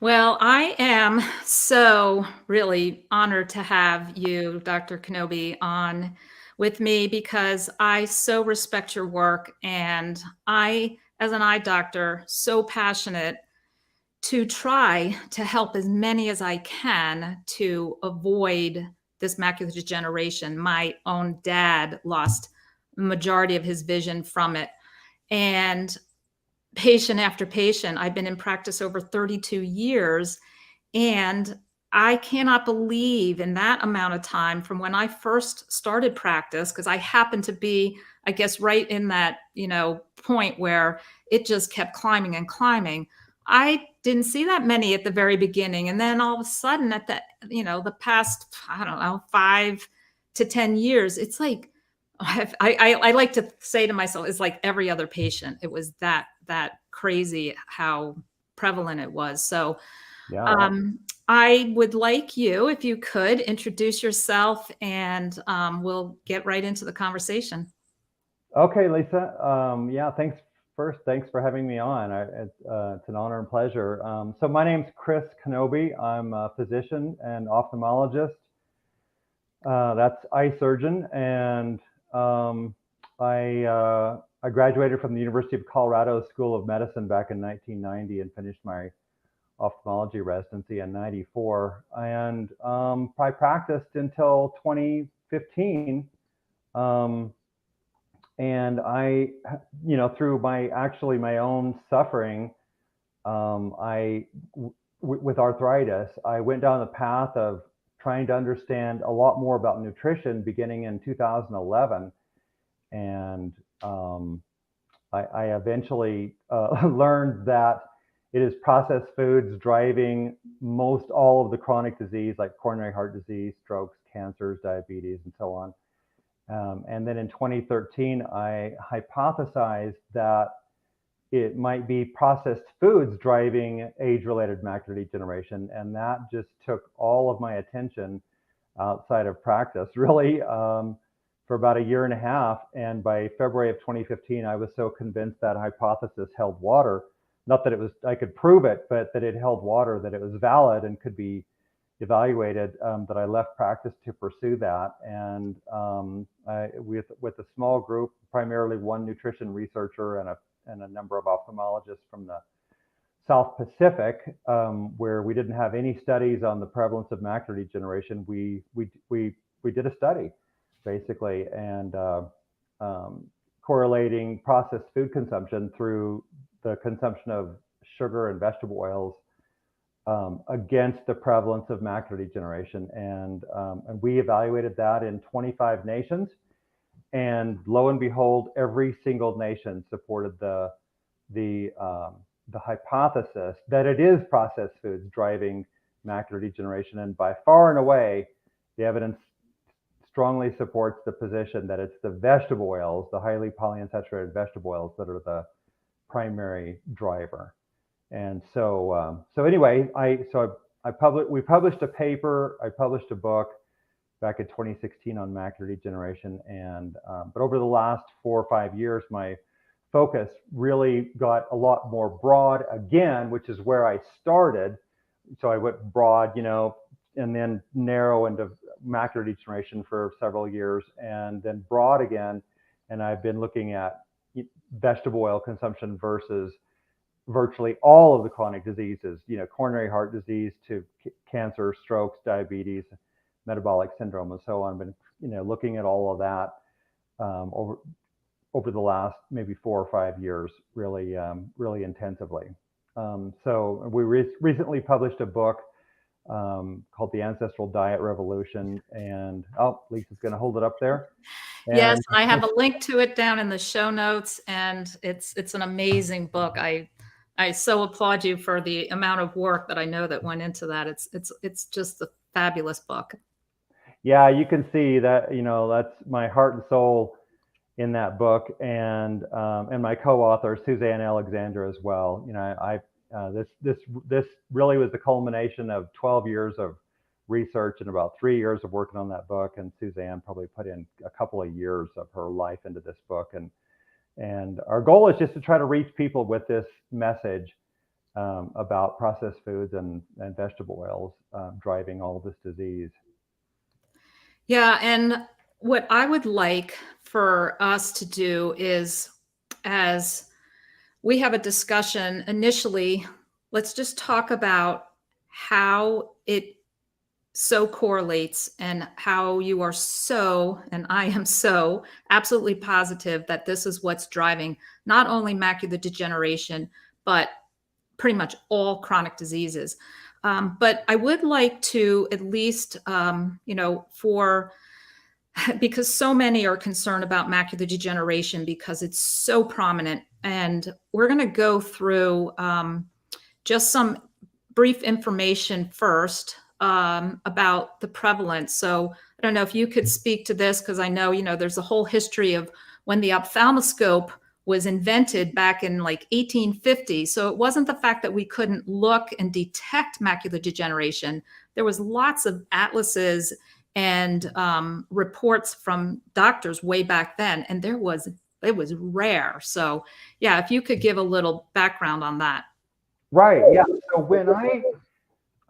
Well, I am so really honored to have you, Dr. Knobbe, on with me because I so respect your work. And I, as an eye doctor, so passionate to try to help as many as I can to avoid this macular degeneration. My own dad lost the majority of his vision from it. And patient after patient, I've been in practice over 32 years, and I cannot believe in that amount of time from when I first started practice, because I happened to be, I guess, right in that, point where it just kept climbing and climbing. I didn't see that many at the very beginning. And then all of a sudden at the past, I don't know, 5 to 10 years, it's like, I like to say to myself, it's like every other patient. It was that crazy how prevalent it was. So Yeah. I would like you, if you could, introduce yourself, and we'll get right into the conversation. Okay, Lisa. Yeah, thanks for having me on. It's an honor and pleasure. So my name's Chris Knobbe. I'm a physician and ophthalmologist. That's eye surgeon, and um, I graduated from the University of Colorado School of Medicine back in 1990 and finished my ophthalmology residency in '94. And I practiced until 2015. Um, and through my own suffering, with arthritis, I went down the path of trying to understand a lot more about nutrition beginning in 2011. And I eventually learned that it is processed foods driving most all of the chronic disease, like coronary heart disease, strokes, cancers, diabetes, and so on. And then in 2013, I hypothesized that it might be processed foods driving age-related macular degeneration, and that just took all of my attention outside of practice, really, for about a year and a half. And by February of 2015, I was so convinced that hypothesis held water. Not that I could prove it, but that it held water, that it was valid and could be evaluated, that I left practice to pursue that. And with a small group, primarily one nutrition researcher and a number of ophthalmologists from the South Pacific, where we didn't have any studies on the prevalence of macular degeneration, we did a study, basically, and correlating processed food consumption through the consumption of sugar and vegetable oils against the prevalence of macular degeneration. And we evaluated that in 25 nations. And lo and behold, every single nation supported the hypothesis that it is processed foods driving macular degeneration. And by far and away, the evidence strongly supports the position that it's the vegetable oils, the highly polyunsaturated vegetable oils, that are the primary driver. And so anyway, we published a paper, I published a book back in 2016 on macular degeneration, and but over the last 4 or 5 years, my focus really got a lot more broad again, which is where I started. So I went broad, and then narrow into macular degeneration for several years, and then broad again. And I've been looking at vegetable oil consumption versus virtually all of the chronic diseases, coronary heart disease to cancer, strokes, diabetes, metabolic syndrome, and so on. Been, looking at all of that over the last maybe 4 or 5 years, really intensively. So we recently published a book called The Ancestral Diet Revolution, and Lisa's going to hold it up there. Yes, I have a link to it down in the show notes, and it's an amazing book. I so applaud you for the amount of work that I know that went into that. It's just a fabulous book. Yeah, you can see that, that's my heart and soul in that book, and my co-author Suzanne Alexander as well. This really was the culmination of 12 years of research and about 3 years of working on that book. And Suzanne probably put in a couple of years of her life into this book. And our goal is just to try to reach people with this message about processed foods and vegetable oils driving all this disease. Yeah, and what I would like for us to do is, as we have a discussion initially, let's just talk about how it so correlates and how you are so, and I am so absolutely positive that this is what's driving not only macular degeneration, but pretty much all chronic diseases. But I would like to at least, for because so many are concerned about macular degeneration because it's so prominent. And we're going to go through just some brief information first about the prevalence. So I don't know if you could speak to this, because I know, there's a whole history of when the ophthalmoscope was invented back in like 1850. So it wasn't the fact that we couldn't look and detect macular degeneration. There was lots of atlases and reports from doctors way back then, and it was rare. So yeah, if you could give a little background on that. Right. Yeah. So when I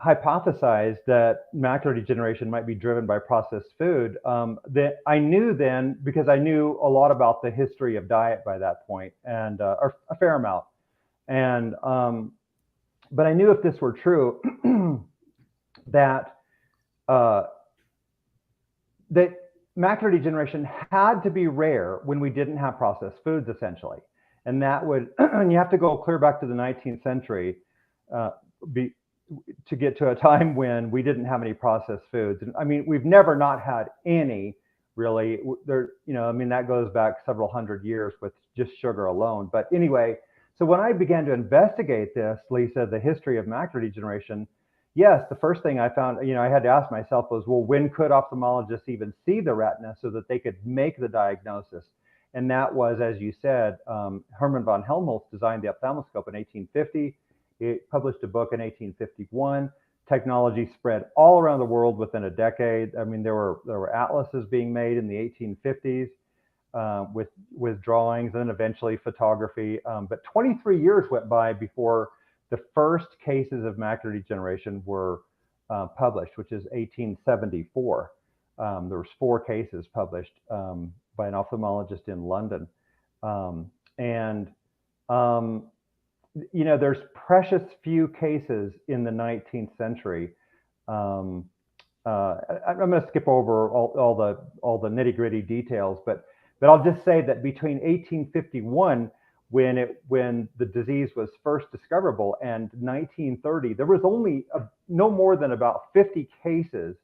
hypothesized that macular degeneration might be driven by processed food, that I knew then, because I knew a lot about the history of diet by that point, and or a fair amount, and but I knew if this were true, that that macular degeneration had to be rare when we didn't have processed foods, essentially. And that would, and you have to go clear back to the 19th century to get to a time when we didn't have any processed foods. And I mean, we've never not had any, really. There, that goes back several hundred years with just sugar alone. But anyway, so when I began to investigate this, Lisa, the history of macular degeneration, yes, the first thing I found, I had to ask myself was, well, when could ophthalmologists even see the retina so that they could make the diagnosis? And that was, as you said, Hermann von Helmholtz designed the ophthalmoscope in 1850. He published a book in 1851. Technology spread all around the world within a decade. I mean, there were atlases being made in the 1850s with drawings, and then eventually photography. But 23 years went by before the first cases of macular degeneration were published, which is 1874. There was 4 cases published by an ophthalmologist in London. There's precious few cases in the 19th century. I'm going to skip over all the nitty-gritty details, but I'll just say that between 1851, when the disease was first discoverable, and 1930, there was only no more than about 50 cases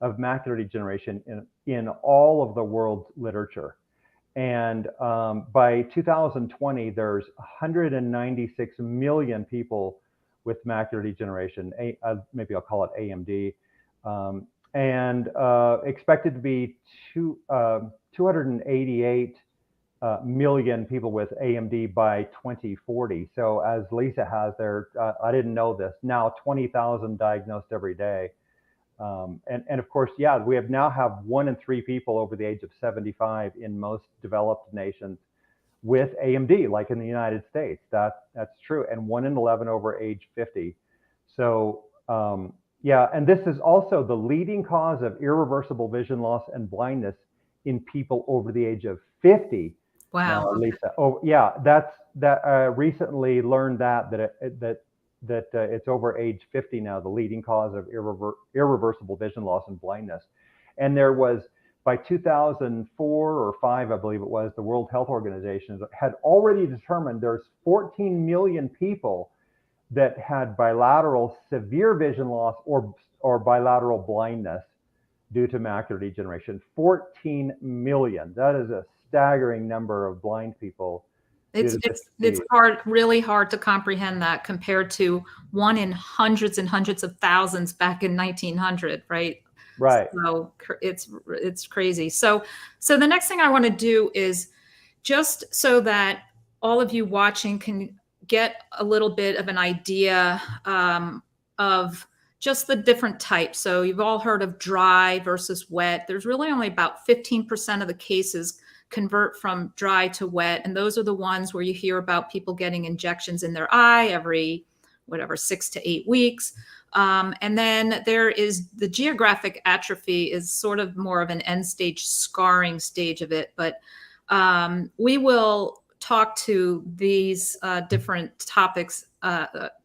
of macular degeneration in all of the world's literature. And by 2020, there's 196 million people with macular degeneration, maybe I'll call it AMD, and expected to be 288 million people with AMD by 2040. So as Lisa has there, I didn't know this, now 20,000 diagnosed every day. And of course, yeah, we now have 1 in 3 people over the age of 75 in most developed nations with AMD, like in the United States. That's true. And 1 in 11 over age 50. So yeah, and this is also the leading cause of irreversible vision loss and blindness in people over the age of 50. Wow. Now, Lisa. Oh, yeah, recently learned that it's over age 50 now, the leading cause of irreversible vision loss and blindness. And there was, by 2004 or 5, I believe it was, the World Health Organization had already determined there's 14 million people that had bilateral severe vision loss or bilateral blindness due to macular degeneration. 14 million. That is a staggering number of blind people. It's really hard to comprehend that compared to 1 in hundreds and hundreds of thousands back in 1900, right? Right. So it's crazy. So the next thing I want to do is, just so that all of you watching can get a little bit of an idea of just the different types. So you've all heard of dry versus wet. There's really only about 15% of the cases convert from dry to wet. And those are the ones where you hear about people getting injections in their eye every whatever, 6 to 8 weeks. And then there is the geographic atrophy is sort of more of an end stage scarring stage of it. But we will talk to these different topics,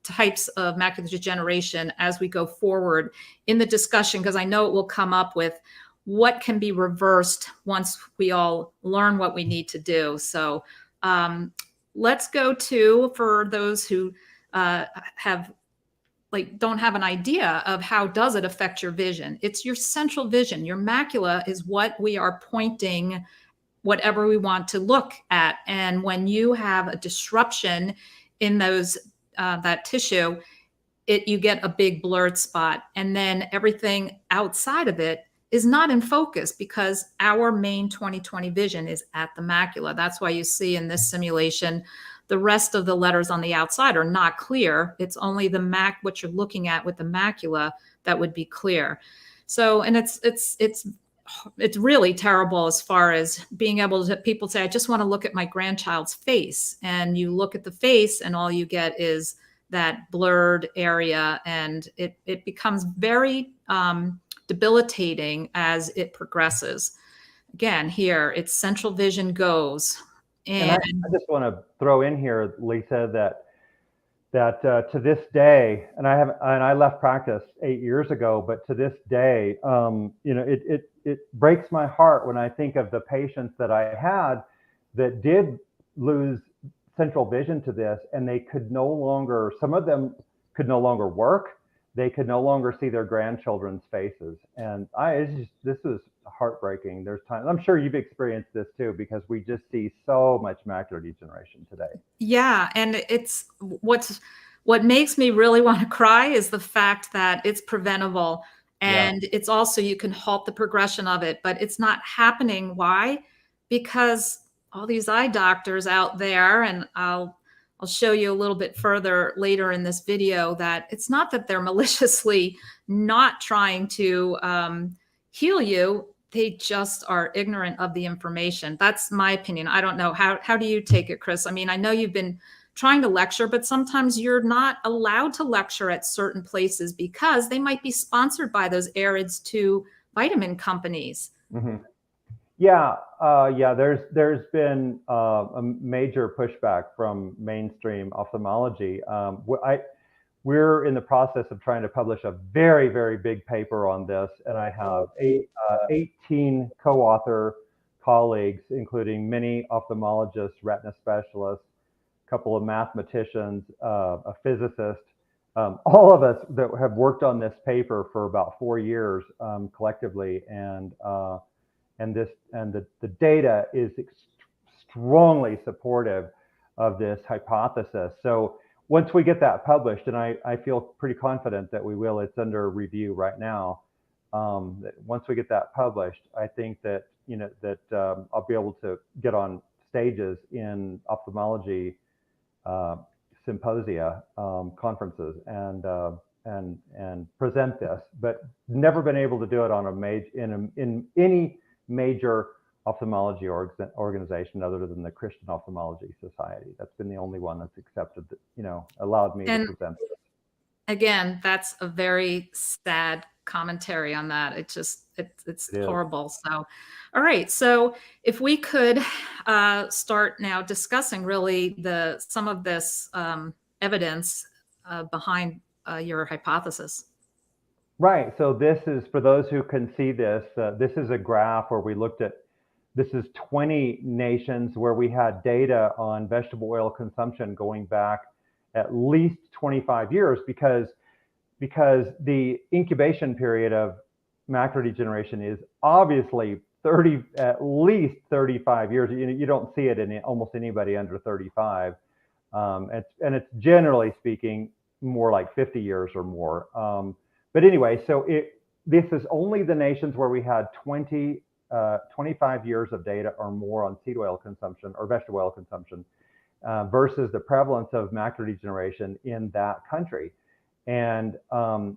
types of macular degeneration as we go forward in the discussion, because I know it will come up with what can be reversed once we all learn what we need to do. So let's go to, for those who don't have an idea of how does it affect your vision. It's your central vision. Your macula is what we are pointing whatever we want to look at. And when you have a disruption in those that tissue, you get a big blurred spot. And then everything outside of it is not in focus because our main 20/20 vision is at the macula. That's why you see in this simulation, the rest of the letters on the outside are not clear. It's only what you're looking at with the macula that would be clear. So, and it's really terrible as far as being able to, people say, I just want to look at my grandchild's face. And you look at the face and all you get is that blurred area. And it becomes very debilitating as it progresses. Again, here, it's central vision goes. And I just want to throw in here, Lisa, that to this day, and I left practice 8 years ago, but to this day, it breaks my heart when I think of the patients that I had that did lose central vision to this, and they could no longer, some of them could no longer work. They could no longer see their grandchildren's faces. And this is heartbreaking. There's times, I'm sure you've experienced this too, because we just see so much macular degeneration today. Yeah. And what makes me really want to cry is the fact that it's preventable. And it's also, you can halt the progression of it, but it's not happening. Why? Because all these eye doctors out there, and I'll show you a little bit further later in this video, that it's not that they're maliciously not trying to heal you. They just are ignorant of the information. That's my opinion. I don't know. How do you take it, Chris? I mean, I know you've been trying to lecture, but sometimes you're not allowed to lecture at certain places because they might be sponsored by those AREDS vitamin companies. Mm-hmm. Yeah, there's been a major pushback from mainstream ophthalmology. We're in the process of trying to publish a very, very big paper on this, and I have 18 co-author colleagues, including many ophthalmologists, retina specialists, a couple of mathematicians, a physicist, all of us that have worked on this paper for about 4 years collectively, and the data is strongly supportive of this hypothesis. So once we get that published, and I feel pretty confident that we will, it's under review right now. That once we get that published, I think that I'll be able to get on stages in ophthalmology symposia, conferences, and present this, but never been able to do it on in any major ophthalmology organization other than the Christian Ophthalmology Society. That's been the only one that's accepted, allowed me to present this. Again, that's a very sad commentary on that. It's horrible. So, all right. So if we could start now discussing really some of this evidence behind your hypothesis. Right. So this is, for those who can see this, this is a graph where we looked at, this is 20 nations where we had data on vegetable oil consumption going back at least 25 years because the incubation period of macular degeneration is obviously at least 35 years. You don't see it in almost anybody under 35. And it's generally speaking more like 50 years or more. But anyway, so this is only the nations where we had 25 years of data or more on seed oil consumption or vegetable oil consumption versus the prevalence of macular degeneration in that country. And so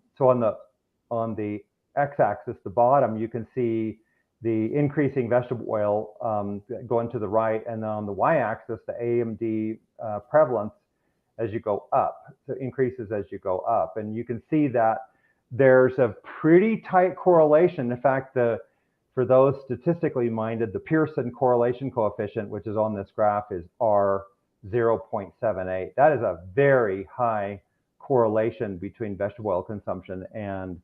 on the x-axis, the bottom, you can see the increasing vegetable oil going to the right, and then on the y-axis, the AMD prevalence as you go up, so increases as you go up. And you can see that there's a pretty tight correlation. In fact, for those statistically minded, the Pearson correlation coefficient, which is on this graph, is R 0.78. That is a very high correlation between vegetable oil consumption and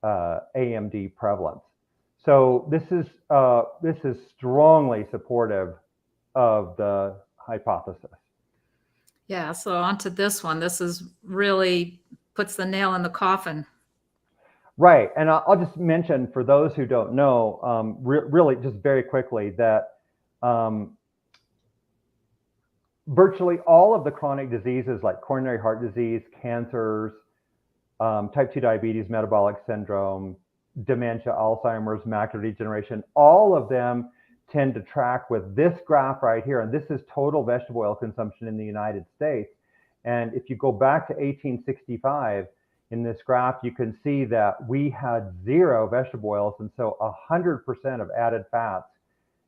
AMD prevalence. So this is strongly supportive of the hypothesis. Yeah, so on to this one. This is really puts the nail in the coffin. Right, and I'll just mention for those who don't know, really just very quickly, that virtually all of the chronic diseases like coronary heart disease, cancers, type 2 diabetes, metabolic syndrome, dementia, Alzheimer's, macular degeneration, all of them tend to track with this graph right here. And this is total vegetable oil consumption in the United States. And if you go back to 1865, in this graph, you can see that we had 0 vegetable oils. And so 100% of added fats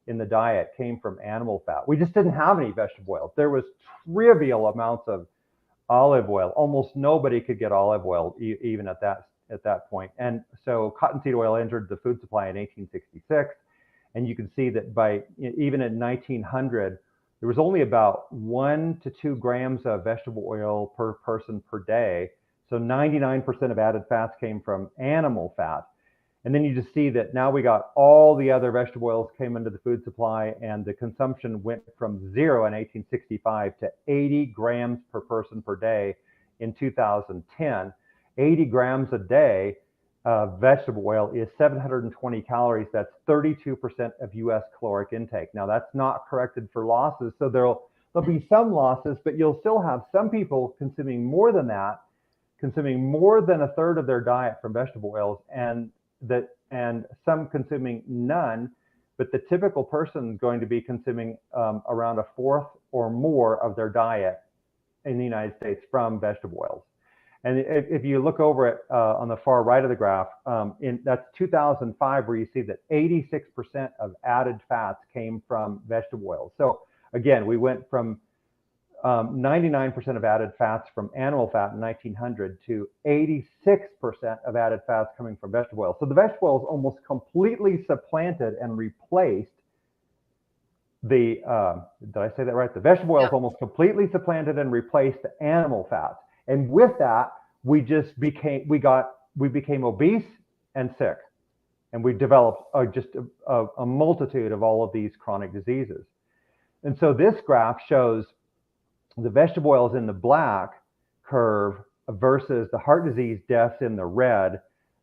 in the diet came from animal fat. We just didn't have any vegetable oils. There was trivial amounts of olive oil. Almost nobody could get olive oil even at that point. And so cottonseed oil entered the food supply in 1866. And you can see that by even in 1900, there was only about 1 to 2 grams of vegetable oil per person per day. So 99% of added fats came from animal fat. And then you just see that now we got all the other vegetable oils came into the food supply, and the consumption went from 0 in 1865 to 80 grams per person per day in 2010. 80 grams a day of vegetable oil is 720 calories. That's 32% of US caloric intake. Now that's not corrected for losses, so there'll be some losses, but you'll still have some people consuming more than that, consuming more than a third of their diet from vegetable oils, and some consuming none, but the typical person is going to be consuming around a fourth or more of their diet in the United States from vegetable oils. And if you look over it on the far right of the graph, that's 2005, where you see that 86% of added fats came from vegetable oils. So again, we went from 99% of added fats from animal fat in 1900 to 86% of added fats coming from vegetable oil. So the vegetable oils almost completely supplanted and replaced the, did I say that right? The vegetable oils almost completely supplanted and replaced the animal fats. And with that, we became obese and sick. And we developed just a multitude of all of these chronic diseases. And so this graph shows the vegetable oils in the black curve versus the heart disease deaths in the red.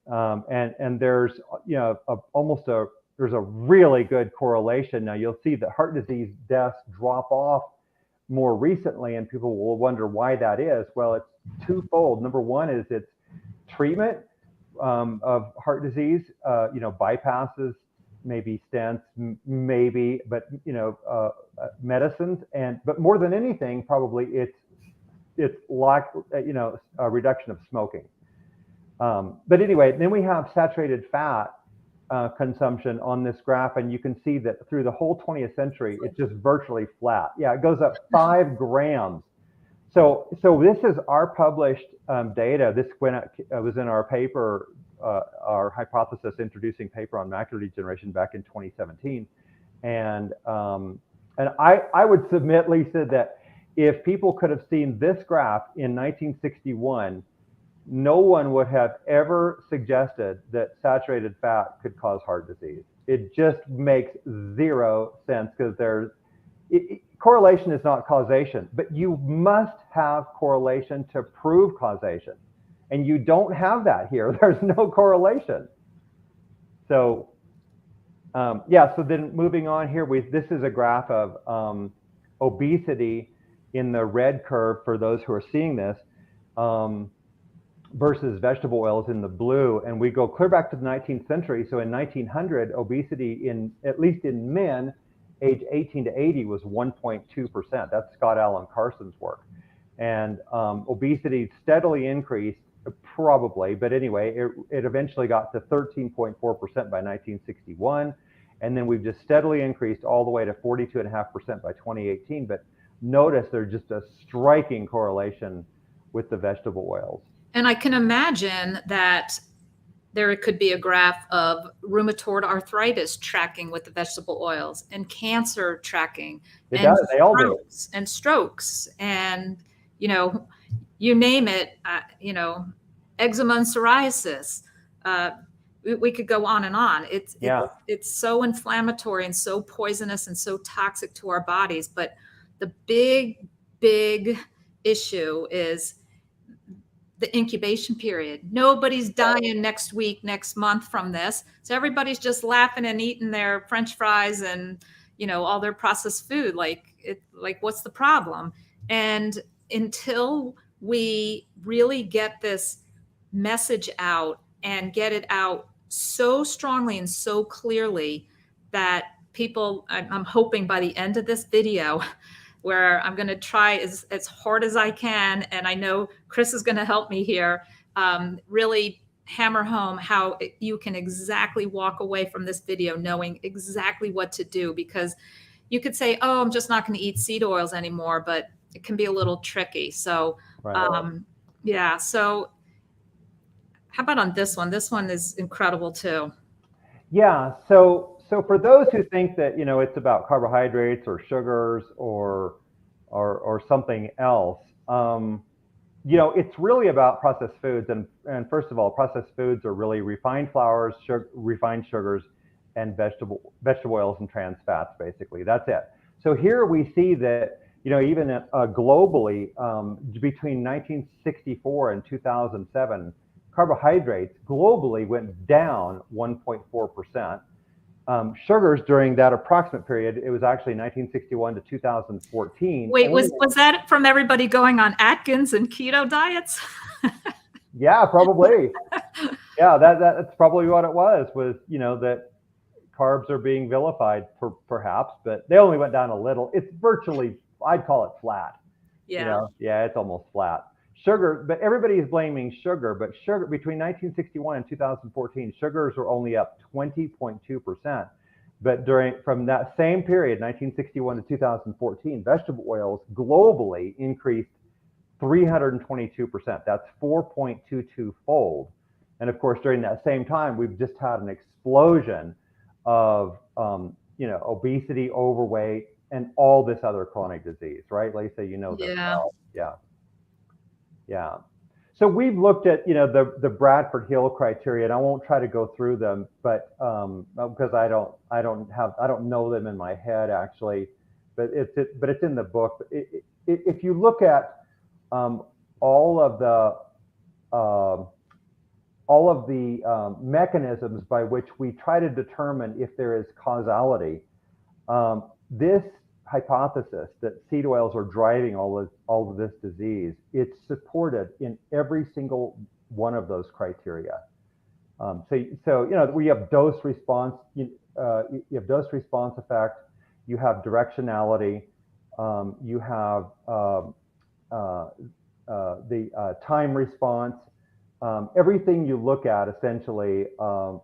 And there's, there's a really good correlation. Now you'll see that heart disease deaths drop off more recently, and people will wonder why that is. Well, it's twofold. Number one is it's treatment of heart disease, bypasses, maybe stents, maybe, but medicines, but more than anything, probably it's like a reduction of smoking. But anyway, then we have saturated fat consumption on this graph, and you can see that through the whole 20th century, it's just virtually flat. Yeah, it goes up 5 grams. So this is our published data. This was in our paper, our hypothesis introducing paper on macular degeneration back in 2017. And I would submit, Lisa, that if people could have seen this graph in 1961, no one would have ever suggested that saturated fat could cause heart disease. It just makes zero sense, because correlation is not causation, but you must have correlation to prove causation. And you don't have that here. There's no correlation. So so then moving on here, this is a graph of obesity in the red curve for those who are seeing this, versus vegetable oils in the blue. And we go clear back to the 19th century. So in 1900, obesity at least in men age 18 to 80 was 1.2%. That's Scott Allen Carson's work. And obesity steadily increased, probably, but anyway, it eventually got to 13.4% by 1961. And then we've just steadily increased all the way to 42.5% by 2018. But notice there's just a striking correlation with the vegetable oils. And I can imagine that there could be a graph of rheumatoid arthritis tracking with the vegetable oils, and cancer tracking, It and does. They all do. strokes, and you name it. Eczema and psoriasis. We could go on and on. It's so inflammatory and so poisonous and so toxic to our bodies. But the big issue is the incubation period. Nobody's dying next week, next month from this. So everybody's just laughing and eating their French fries and, all their processed food. Like what's the problem? And until we really get this message out and get it out so strongly and so clearly that people, I'm hoping by the end of this video, where I'm going to try as hard as I can, and I know Chris is going to help me here, really hammer home how you can exactly walk away from this video knowing exactly what to do. Because you could say, oh, I'm just not going to eat seed oils anymore, but it can be a little tricky. So, yeah. So how about on this one? This one is incredible too. Yeah. So for those who think that, it's about carbohydrates or sugars or something else, it's really about processed foods. And first of all, processed foods are really refined flours, refined sugars, and vegetable oils and trans fats, basically. That's it. So here we see that, even globally, between 1964 and 2007, carbohydrates globally went down 1.4%. Sugars during that approximate period, it was actually 1961 to 2014. Wait, was that from everybody going on Atkins and keto diets? Yeah, probably. Yeah, that's probably what it was, that carbs are being vilified, perhaps, but they only went down a little. It's virtually, I'd call it flat. Yeah. Yeah, it's almost flat. Sugar, but everybody is blaming sugar, but sugar between 1961 and 2014, sugars were only up 20.2%. But from that same period, 1961 to 2014, vegetable oils globally increased 322%. That's 4.22 fold. And of course, during that same time, we've just had an explosion of obesity, overweight, and all this other chronic disease, right? Lisa, this well. Yeah. So we've looked at, the Bradford Hill criteria, and I won't try to go through them, but because I don't know them in my head actually, but it's in the book. If you look at all of the mechanisms by which we try to determine if there is causality, this hypothesis that seed oils are driving all of this disease, it's supported in every single one of those criteria. So we have dose response, you have dose response effect, you have directionality, you have the time response. Everything you look at essentially, and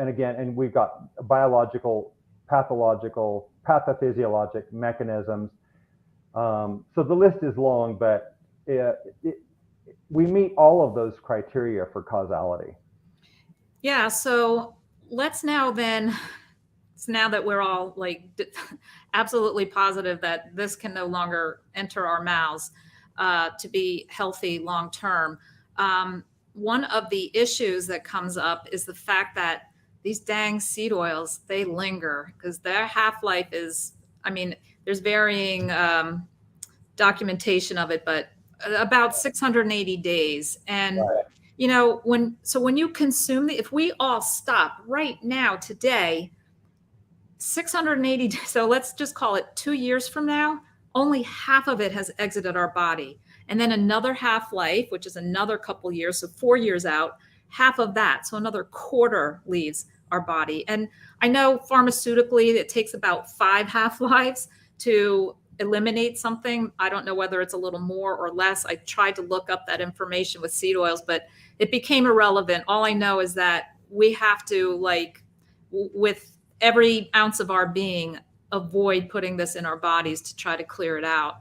again, and we've got biological, pathological, pathophysiologic mechanisms. So the list is long, but we meet all of those criteria for causality. Yeah. So let's now then, now that we're all like absolutely positive that this can no longer enter our mouths to be healthy long term. One of the issues that comes up is the fact that these dang seed oils, they linger because their half-life is, there's varying documentation of it, but about 680 days. And, right. when you consume if we all stop right now, today, 680, so let's just call it 2 years from now, only half of it has exited our body. And then another half-life, which is another couple years, so 4 years out, half of that, so another quarter leaves our body. And I know pharmaceutically it takes about 5 half-lives to eliminate something. I don't know whether it's a little more or less. I tried to look up that information with seed oils, but it became irrelevant. All I know is that we have to, with every ounce of our being, avoid putting this in our bodies to try to clear it out.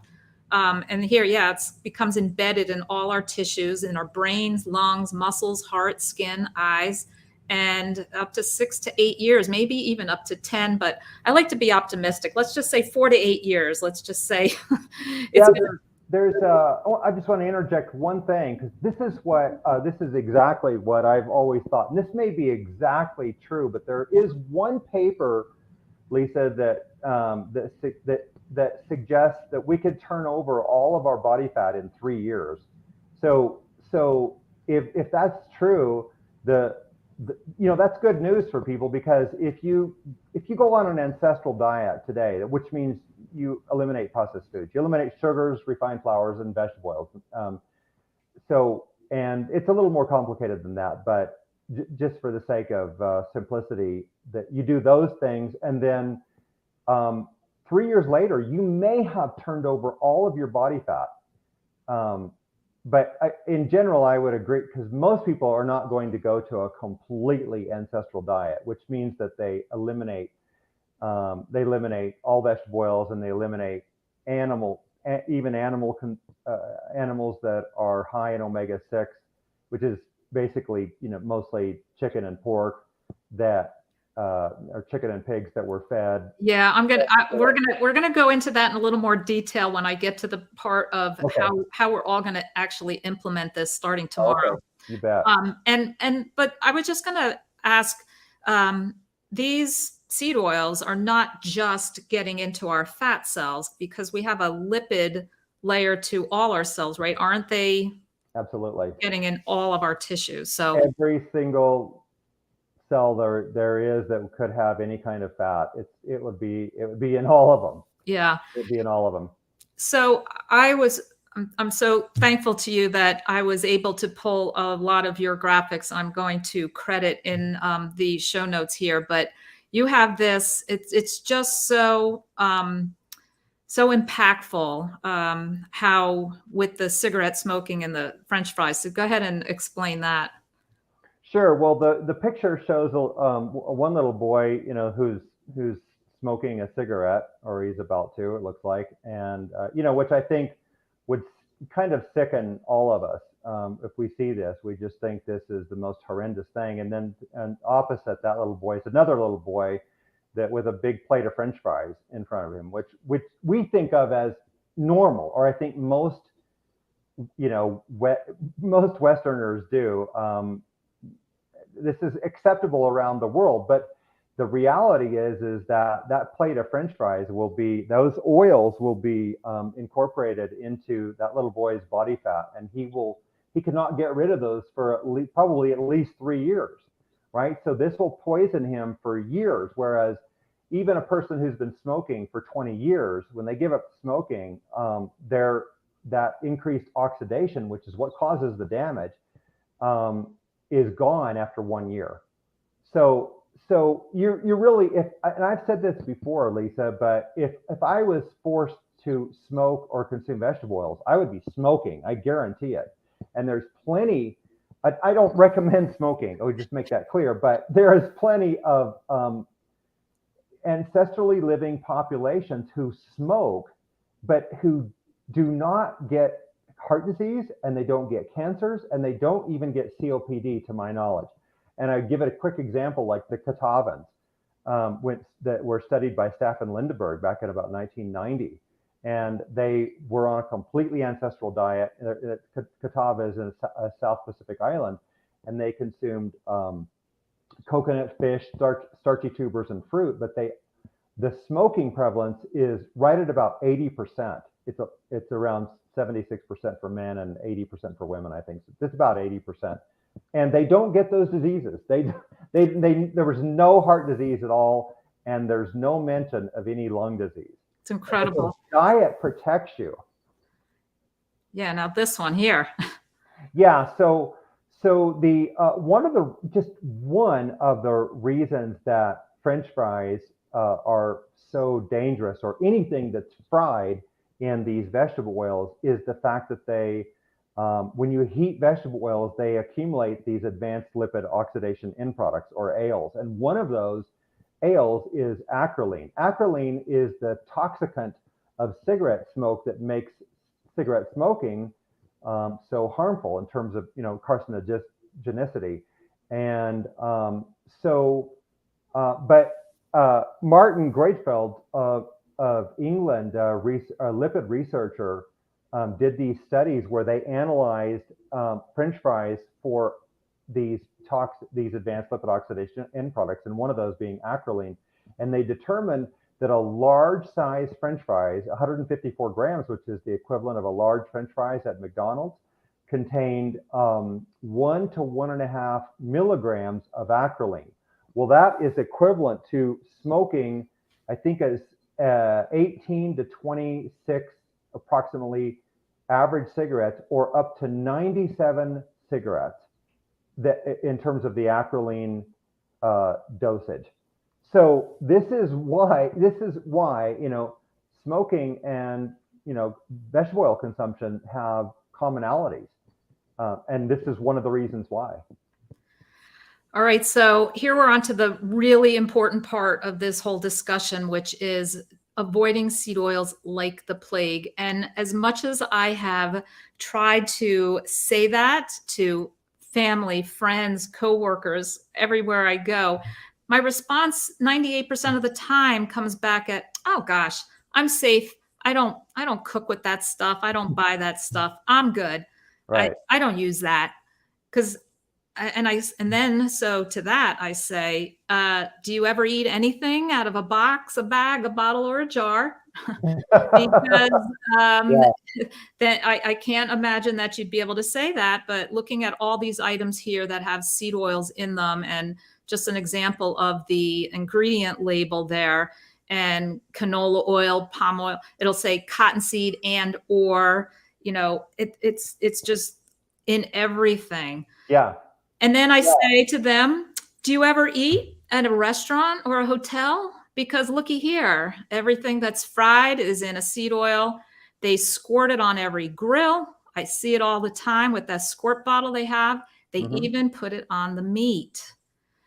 And here, yeah, it becomes embedded in all our tissues, in our brains, lungs, muscles, heart, skin, eyes, and up to 6 to 8 years, maybe even up to 10. But I like to be optimistic. Let's just say 4 to 8 years. Let's just say it's Yeah, I just want to interject one thing, because this is exactly what I've always thought. And this may be exactly true, but there is one paper, Lisa, that suggests that we could turn over all of our body fat in 3 years. So if that's true, that's good news for people, because if you go on an ancestral diet today, which means you eliminate processed foods, you eliminate sugars, refined flours, and vegetable oils. And it's a little more complicated than that, but just for the sake of simplicity, that you do those things, and then 3 years later, you may have turned over all of your body fat. But in general, I would agree, because most people are not going to go to a completely ancestral diet, which means that they eliminate all vegetable oils, and they eliminate animals that are high in omega-6, which is basically, mostly chicken and pork or chicken and pigs that were fed. Yeah, we're gonna go into that in a little more detail when I get to the part of Okay. how we're all gonna actually implement this starting tomorrow. Okay. You bet. But I was just gonna ask, these seed oils are not just getting into our fat cells, because we have a lipid layer to all our cells, right? Aren't they Absolutely. getting in all of our tissues? So Every single cell there is that could have any kind of fat, it would be in all of them. yeah. It would be in all of them. So I'm so thankful to you that I was able to pull a lot of your graphics. I'm going to credit in the show notes here, but you have this. It's just so impactful, how with the cigarette smoking and the French fries. So go ahead and explain that. Sure. Well, the picture shows one little boy, who's smoking a cigarette, or he's about to, it looks like, and which I think would kind of sicken all of us if we see this. We just think this is the most horrendous thing. And then, and opposite that little boy is another little boy that with a big plate of French fries in front of him, which we think of as normal, or I think most Westerners do. This is acceptable around the world, but the reality is that plate of French fries those oils will be incorporated into that little boy's body fat, and he cannot get rid of those for probably at least 3 years, right? So this will poison him for years. Whereas even a person who's been smoking for 20 years, when they give up smoking, that increased oxidation, which is what causes the damage, is gone after 1 year. So you're really, and I've said this before, Lisa, but if I was forced to smoke or consume vegetable oils, I would be smoking. I guarantee it. And there's plenty. I don't recommend smoking. I would just make that clear. But there is plenty of ancestrally living populations who smoke, but who do not get heart disease, and they don't get cancers, and they don't even get COPD, to my knowledge. And I give it a quick example, like the Catawbans, that were studied by Staffen Lindeberg back in about 1990. And they were on a completely ancestral diet. Catawba is in a South Pacific island, and they consumed coconut, fish, starchy tubers, and fruit. But the smoking prevalence is right at about 80%. It's around 76% for men and 80% for women, I think. So it's about 80%. And they don't get those diseases. There was no heart disease at all, and there's no mention of any lung disease. It's incredible. The diet protects you. Yeah. Now this one here. Yeah. So the one of the reasons that French fries are so dangerous, or anything that's fried in these vegetable oils, is the fact that when you heat vegetable oils, they accumulate these advanced lipid oxidation end products, or ALs. And one of those ales is acrolein. Acrolein is the toxicant of cigarette smoke that makes cigarette smoking so harmful in terms of carcinogenicity. And but Martin Greatfeld of England, a lipid researcher, did these studies where they analyzed French fries for these advanced lipid oxidation end products, and one of those being acrolein. And they determined that a large size French fries, 154 grams, which is the equivalent of a large French fries at McDonald's, contained 1 to 1.5 milligrams of acrolein. Well, that is equivalent to smoking, I think, as 18 to 26 approximately average cigarettes, or up to 97 cigarettes in terms of the acrolein dosage. So this is why smoking and vegetable oil consumption have commonalities, and this is one of the reasons why. All right, so here we're on to the really important part of this whole discussion, which is avoiding seed oils like the plague. And as much as I have tried to say that to family, friends, coworkers, everywhere I go, my response 98% of the time comes back at, oh gosh, I'm safe. I don't cook with that stuff. I don't buy that stuff. I'm good. Right. I don't use that. Because and then so to that I say, do you ever eat anything out of a box, a bag, a bottle, or a jar? Because then I can't imagine that you'd be able to say that. But looking at all these items here that have seed oils in them, and just an example of the ingredient label there, and canola oil, palm oil, it'll say cottonseed and or, it's just in everything. Yeah. And then I say to them, do you ever eat at a restaurant or a hotel? Because looky here, everything that's fried is in a seed oil. They squirt it on every grill. I see it all the time with that squirt bottle they have. They even put it on the meat.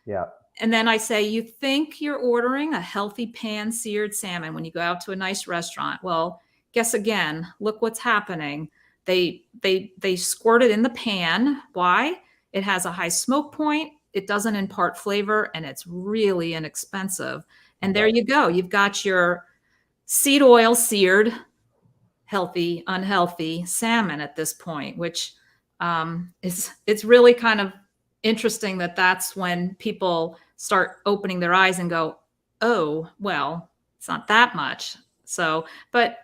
Yeah. And then I say, you think you're ordering a healthy pan-seared salmon when you go out to a nice restaurant. Well, guess again, look what's happening. They squirt it in the pan. Why? It has a high smoke point. It doesn't impart flavor, and it's really inexpensive. And there you go. You've got your seed oil seared, healthy, unhealthy salmon at this point, which it's really kind of interesting that that's when people start opening their eyes and go, oh, well, it's not that much. So, but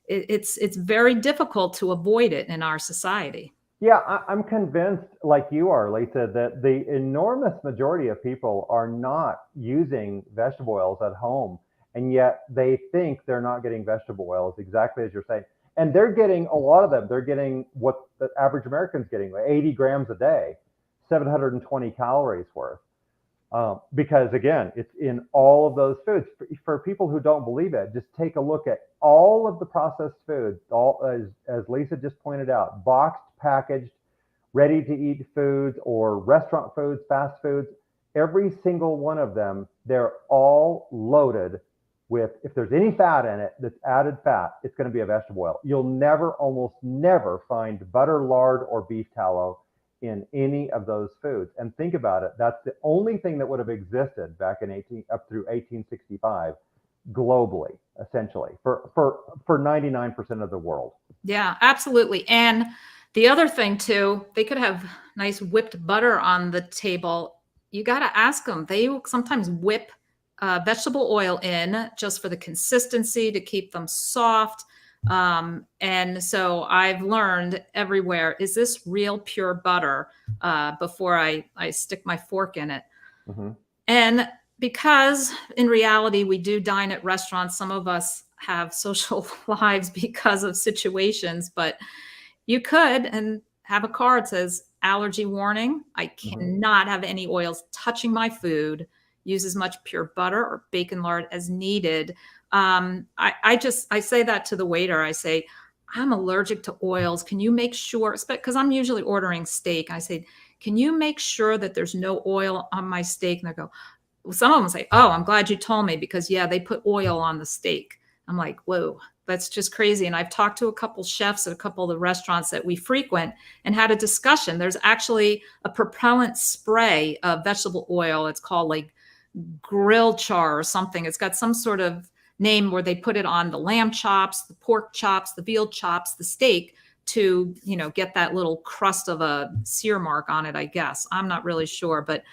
it's very difficult to avoid it in our society. Yeah, I'm convinced, like you are, Lisa, that the enormous majority of people are not using vegetable oils at home, and yet they think they're not getting vegetable oils, exactly as you're saying. And they're getting, a lot of them, they're getting what the average American's getting, like 80 grams a day, 720 calories worth. Because again, it's in all of those foods. For people who don't believe it, just take a look at all of the processed foods, all as Lisa just pointed out, boxed, packaged, ready to eat foods, or restaurant foods, fast foods. Every single one of them, they're all loaded with, if there's any fat in it that's added fat, it's going to be a vegetable oil. You'll almost never find butter, lard, or beef tallow in any of those foods. And think about it, that's the only thing that would have existed back in up through 1865 globally, essentially, for 99% of the world. Yeah, absolutely. And the other thing too, they could have nice whipped butter on the table. You got to ask them. They sometimes whip vegetable oil in just for the consistency, to keep them soft. And so I've learned everywhere, is this real pure butter, before I stick my fork in it. And because in reality, we do dine at restaurants, some of us have social lives because of situations, but you could and have a card that says allergy warning. I cannot have any oils touching my food. Use as much pure butter or bacon lard as needed. I say that to the waiter. I say, I'm allergic to oils. Can you make sure, because I'm usually ordering steak. I say, can you make sure that there's no oil on my steak? And they go, some of them say, "Oh, I'm glad you told me because yeah, they put oil on the steak." I'm like, "Whoa, that's just crazy." And I've talked to a couple chefs at a couple of the restaurants that we frequent and had a discussion. There's actually a propellant spray of vegetable oil. It's called like grill char or something. It's got some sort of name where they put it on the lamb chops, the pork chops, the veal chops, the steak to, get that little crust of a sear mark on it, I guess. I'm not really sure, but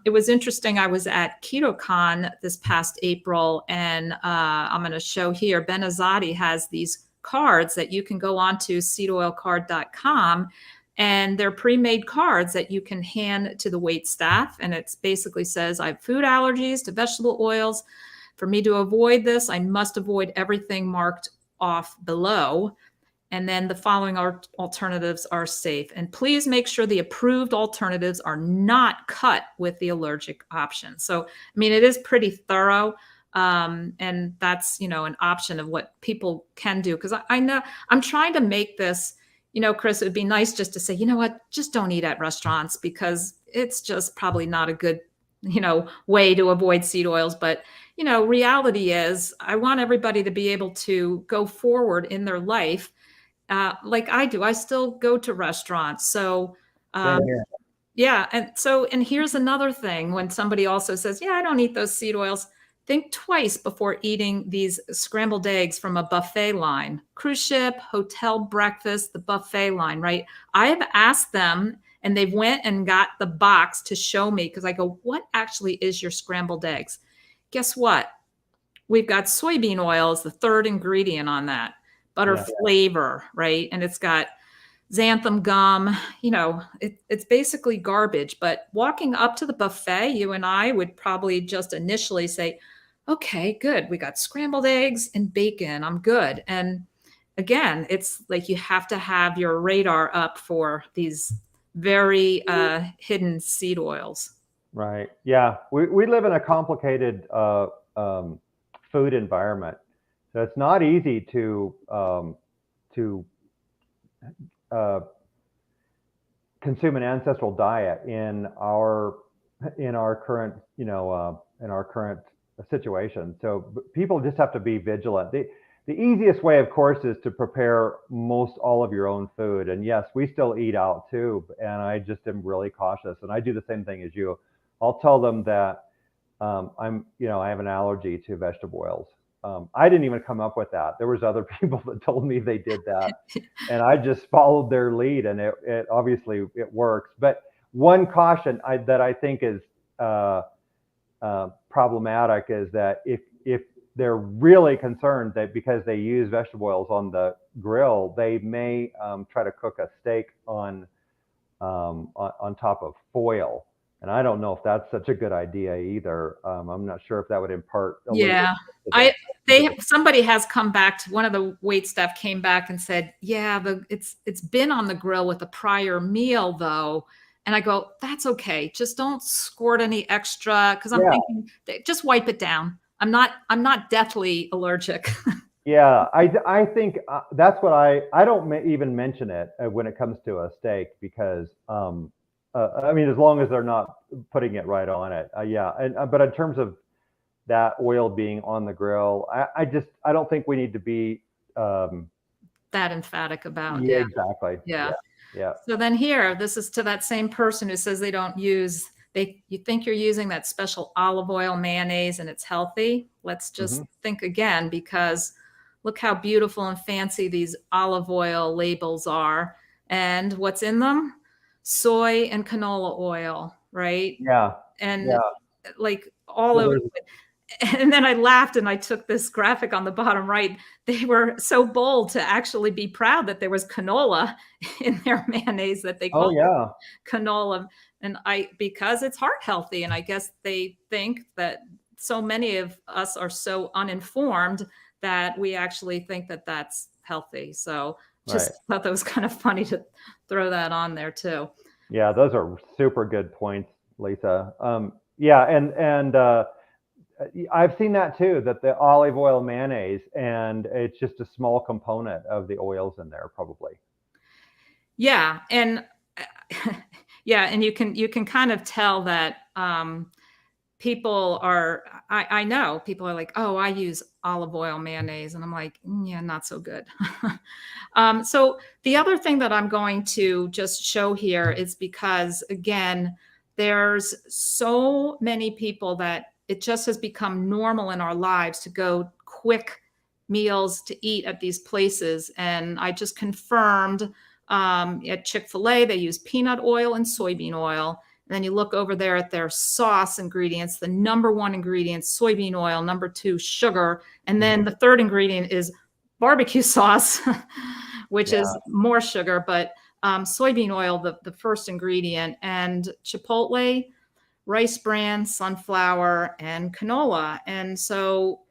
it was interesting. I was at KetoCon this past April, and I'm going to show here. Ben Azadi has these cards that you can go on to seedoilcard.com, and they're pre-made cards that you can hand to the wait staff. And it basically says, I have food allergies to vegetable oils. For me to avoid this, I must avoid everything marked off below. And then the following alternatives are safe. And please make sure the approved alternatives are not cut with the allergic option. So, I mean, it is pretty thorough. And that's, an option of what people can do. Because I know I'm trying to make this, Chris, it would be nice just to say, you know what, just don't eat at restaurants because it's just probably not a good, way to avoid seed oils. But, reality is I want everybody to be able to go forward in their life like I do. I still go to restaurants. So, yeah. And here's another thing when somebody also says, yeah, I don't eat those seed oils. Think twice before eating these scrambled eggs from a buffet line, cruise ship, hotel breakfast, the buffet line, right? I have asked them and they've went and got the box to show me because I go, what actually is your scrambled eggs? Guess what? We've got soybean oil as the third ingredient on that. Butter flavor, right? And it's got xanthan gum, it's basically garbage. But walking up to the buffet, you and I would probably just initially say, okay, good. We got scrambled eggs and bacon. I'm good. And again, it's like you have to have your radar up for these very hidden seed oils. Right. Yeah. We live in a complicated food environment. So it's not easy to consume an ancestral diet in our current situation. So people just have to be vigilant. The easiest way, of course, is to prepare most all of your own food. And yes, we still eat out too. And I just am really cautious. And I do the same thing as you. I'll tell them that I have an allergy to vegetable oils. I didn't even come up with that. There was other people that told me they did that, and I just followed their lead, and it obviously it works. But one caution that I think is problematic is that if they're really concerned that because they use vegetable oils on the grill, they may try to cook a steak on top of foil. And I don't know if that's such a good idea either. I'm not sure if that would impart. Yeah, somebody has come back to one of the wait staff came back and said, yeah, it's been on the grill with a prior meal though. And I go, that's okay. Just don't squirt any extra because I'm thinking just wipe it down. I'm not deathly allergic. Yeah, I think that's what I don't even mention it when it comes to a steak because I mean, as long as they're not putting it right on it. But in terms of that oil being on the grill, I don't think we need to be that emphatic about. Yeah, exactly. Yeah. Yeah. So then here, this is to that same person who says they don't use, you think you're using that special olive oil mayonnaise and it's healthy. Let's just think again, because look how beautiful and fancy these olive oil labels are. And what's in them? Soy and canola oil, right? Yeah. And like all over. And then I laughed and I took this graphic on the bottom right. They were so bold to actually be proud that there was canola in their mayonnaise that they called it canola. And because it's heart healthy. And I guess they think that so many of us are so uninformed that we actually think that that's healthy. So just thought that was kind of funny to throw that on there too. Yeah, those are super good points, Lisa. And I've seen that too, that the olive oil mayonnaise, and it's just a small component of the oils in there probably. Yeah. And and you can kind of tell that people are, I know people are like, oh, I use olive oil mayonnaise. And I'm like, yeah, not so good. So the other thing that I'm going to just show here is because, again, there's so many people that it just has become normal in our lives to go quick meals to eat at these places. And I just confirmed at Chick-fil-A, they use peanut oil and soybean oil. And then you look over there at their sauce ingredients. The number one ingredient, soybean oil. Number two, sugar. And then the third ingredient is barbecue sauce, which Yeah. is more sugar, but soybean oil, the first ingredient, and Chipotle, rice bran, sunflower, and canola. And so,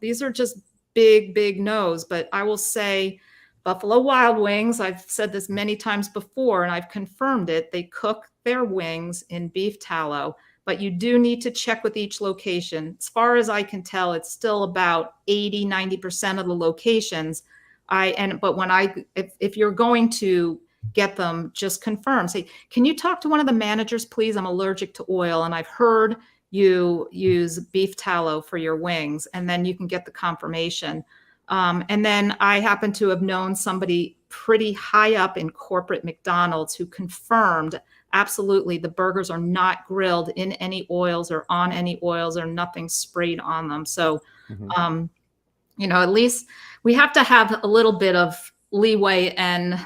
these are just big, big no's. But I will say, Buffalo Wild Wings, I've said this many times before, and I've confirmed it. They cook their wings in beef tallow, but you do need to check with each location. As far as I can tell, it's still about 80-90% of the locations. If you're going to get them, just confirm. Say, can you talk to one of the managers, please? I'm allergic to oil, and I've heard you use beef tallow for your wings, and then you can get the confirmation. And then I happen to have known somebody pretty high up in corporate McDonald's who confirmed absolutely the burgers are not grilled in any oils or on any oils or nothing sprayed on them. So, at least we have to have a little bit of leeway and,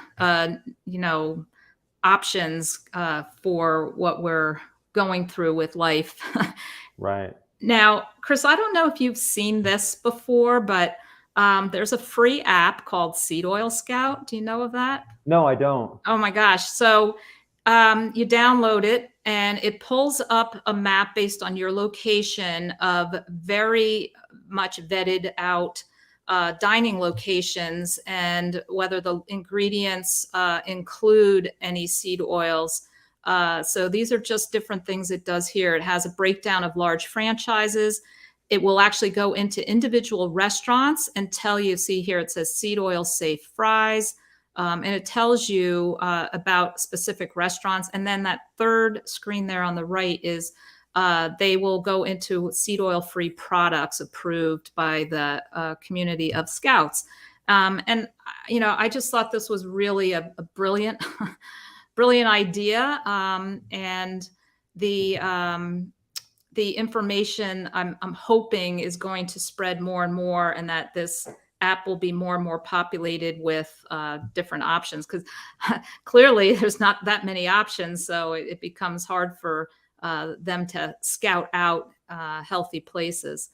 options for what we're going through with life. Right. Now, Chris, I don't know if you've seen this before, but there's a free app called Seed Oil Scout. Do you know of that? No, I don't. Oh my gosh. So you download it and it pulls up a map based on your location of very much vetted out dining locations and whether the ingredients include any seed oils. So these are just different things it does here. It has a breakdown of large franchises. It will actually go into individual restaurants and tell you, see here, it says seed oil safe fries. And it tells you about specific restaurants. And then that third screen there on the right is they will go into seed oil free products approved by the community of scouts. I just thought this was really a brilliant, brilliant idea. And the information I'm hoping is going to spread more and more, and that this app will be more and more populated with different options, because clearly there's not that many options. So it becomes hard for them to scout out healthy places.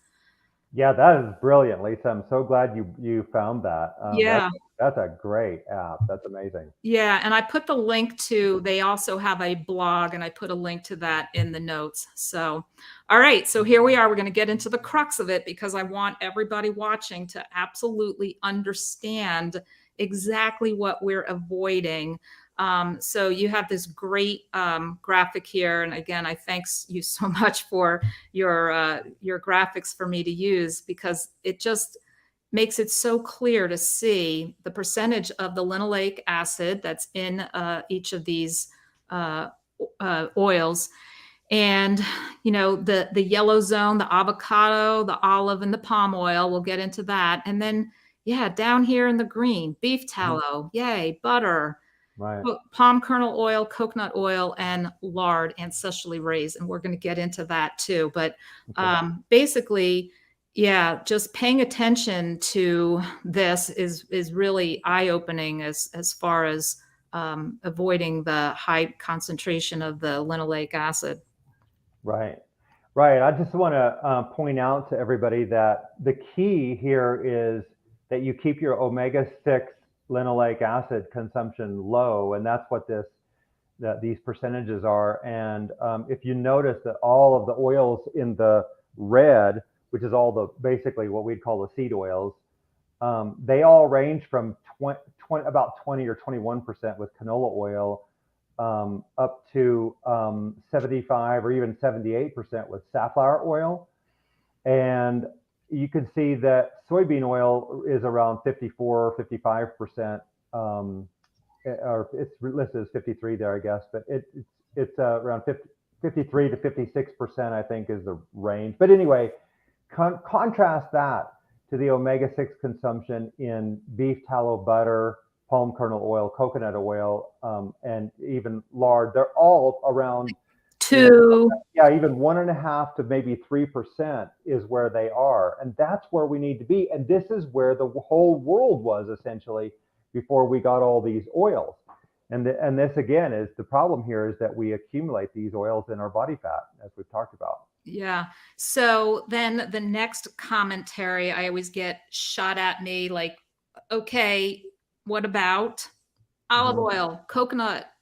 Yeah, that is brilliant, Lisa. I'm so glad you found that. Yeah. That's a great app. That's amazing. Yeah, and I put the link to, they also have a blog, and I put a link to that in the notes. So, all right, so here we are. We're going to get into the crux of it because I want everybody watching to absolutely understand exactly what we're avoiding. So you have this great graphic here, and again, I thanks you so much for your graphics for me to use, because it just makes it so clear to see the percentage of the linoleic acid that's in each of these oils. And, the yellow zone, the avocado, the olive, and the palm oil, we'll get into that. And then, yeah, down here in the green, beef tallow, yay, butter, Right. palm kernel oil, coconut oil, and lard, ancestrally raised. And we're going to get into that too. But basically, yeah, just paying attention to this is really eye-opening as far as avoiding the high concentration of the linoleic acid. Right. Right. I just want to point out to everybody that the key here is that you keep your omega-6 linoleic acid consumption low, and that's what these percentages are. And if you notice that all of the oils in the red, which is basically what we'd call the seed oils, they all range from about 20 or 21% with canola oil, up to 75 or even 78% with safflower oil. And you can see that soybean oil is around 54 or 55%, or it's listed as 53 there, I guess, but it's around 53 to 56%, I think, is the range. But anyway, contrast that to the omega-6 consumption in beef tallow butter, palm kernel oil, coconut oil, and even lard. They're all around 2. even 1.5 to maybe 3% is where they are. And that's where we need to be. And this is where the whole world was essentially before we got all these oils. And this again is the problem here, is that we accumulate these oils in our body fat, as we've talked about. Yeah. So then the next commentary I always get shot at me like, okay, what about olive oil, coconut,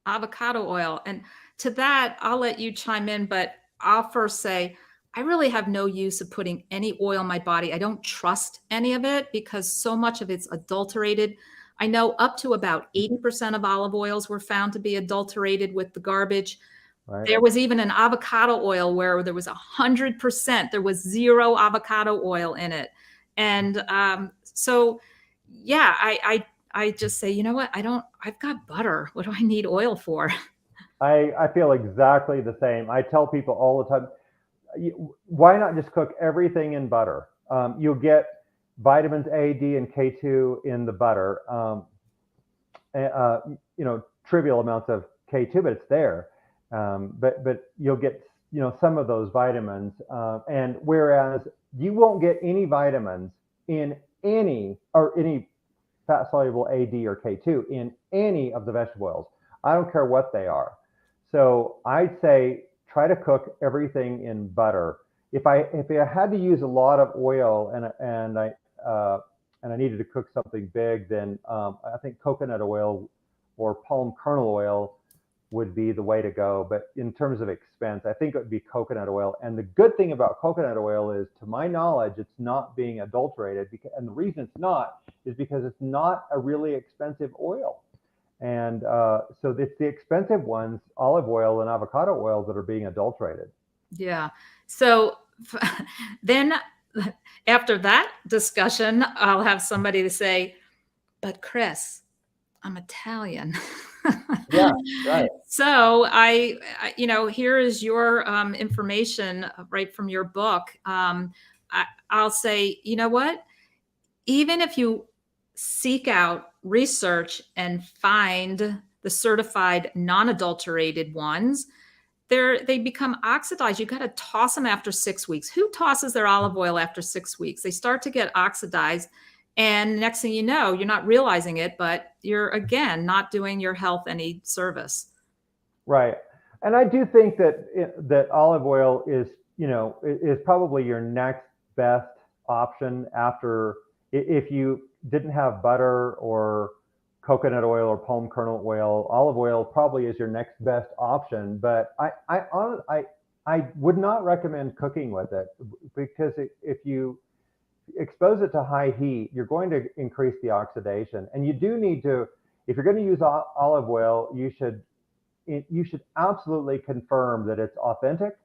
avocado oil? And to that, I'll let you chime in, but I'll first say, I really have no use of putting any oil in my body. I don't trust any of it because so much of it's adulterated. I know up to about 80% of olive oils were found to be adulterated with the garbage. Right. There was even an avocado oil where there was 100%, there was 0 avocado oil in it. And so, yeah, I just say, you know what? I've got butter. What do I need oil for? I feel exactly the same. I tell people all the time, why not just cook everything in butter? You'll get vitamins A, D, and K2 in the butter. Trivial amounts of K2, but it's there. But you'll get some of those vitamins, and whereas you won't get any vitamins in any fat soluble A, D, or K2 in any of the vegetable oils. I don't care what they are. So I'd say try to cook everything in butter. If I had to use a lot of oil and I needed to cook something big, then I think coconut oil or palm kernel oil would be the way to go. But in terms of expense, I think it would be coconut oil. And the good thing about coconut oil is, to my knowledge, it's not being adulterated. And the reason it's not is because it's not a really expensive oil. And so it's the expensive ones, olive oil and avocado oil, that are being adulterated. Yeah. So then after that discussion, I'll have somebody to say, but Chris, I'm Italian. Yeah, right. So here is your information right from your book. I'll say, you know what? Even if you seek out research and find the certified non-adulterated ones, they become oxidized. You got to toss them after 6 weeks. Who tosses their olive oil after 6 weeks? They start to get oxidized. And next thing you know, you're not realizing it, but you're, again, not doing your health any service. Right. And I do think that olive oil is probably your next best option after, if you didn't have butter or coconut oil or palm kernel oil. Olive oil probably is your next best option. But I would not recommend cooking with it, because if you expose it to high heat, you're going to increase the oxidation. And you do need to, if you're going to use olive oil, you should absolutely confirm that it's authentic,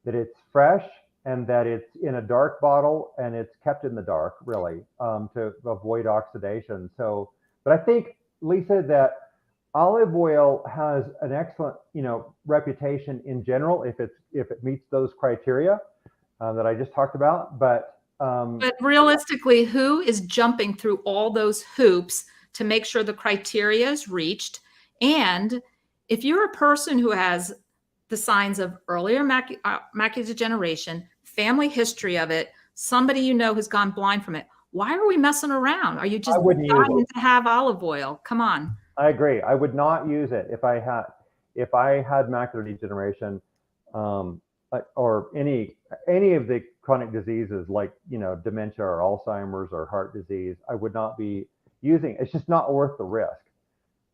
that it's fresh, and that it's in a dark bottle and it's kept in the dark, really, to avoid oxidation. So, but I think, Lisa, that olive oil has an excellent, reputation in general if it meets those criteria that I just talked about. But realistically, who is jumping through all those hoops to make sure the criteria is reached? And if you're a person who has the signs of earlier macular degeneration, family history of it, somebody who's gone blind from it, why are we messing around? Are you just dying to have olive oil? Come on. I agree. I would not use it if I had macular degeneration, or any of the chronic diseases like dementia or Alzheimer's or heart disease. I would not be using. It's just not worth the risk.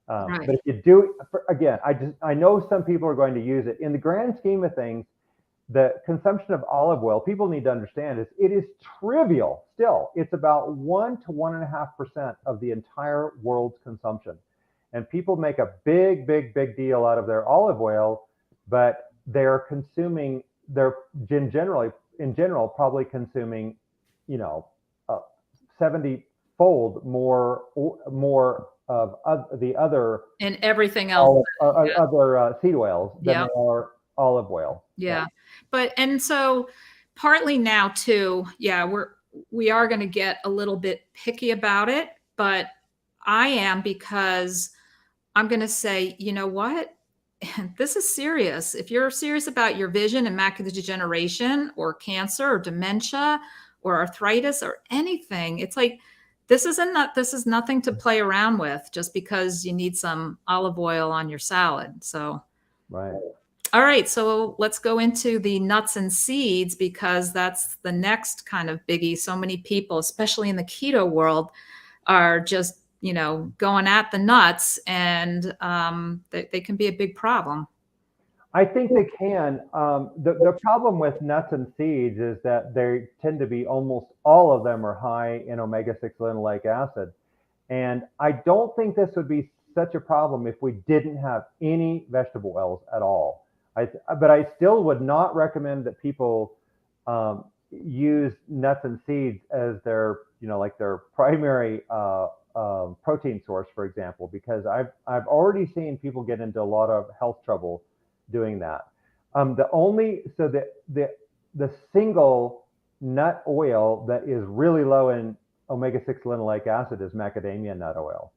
Right. But if you do, again, I know some people are going to use it. In the grand scheme of things, the consumption of olive oil, people need to understand, it is trivial still. It's about 1 to 1.5% of the entire world's consumption. And people make a big deal out of their olive oil, but they're in general probably consuming 70-fold more of the other and everything else, other seed oils than they are olive oil. Yeah. But, and so partly now too, yeah, we are going to get a little bit picky about it, but I am, because I'm going to say, you know what? This is serious. If you're serious about your vision and macular degeneration or cancer or dementia or arthritis or anything, it's like, this is nothing to play around with just because you need some olive oil on your salad. So, Right. all right, so let's go into the nuts and seeds, because that's the next kind of biggie. So many people, especially in the keto world, are just, going at the nuts, and they can be a big problem. I think they can. The problem with nuts and seeds is that they tend to be, almost all of them are high in omega-6 linoleic acid. And I don't think this would be such a problem if we didn't have any vegetable oils at all. But I still would not recommend that people use nuts and seeds as their, like their primary protein source, for example, because I've already seen people get into a lot of health trouble doing that. The single nut oil that is really low in omega-6 linoleic acid is macadamia nut oil.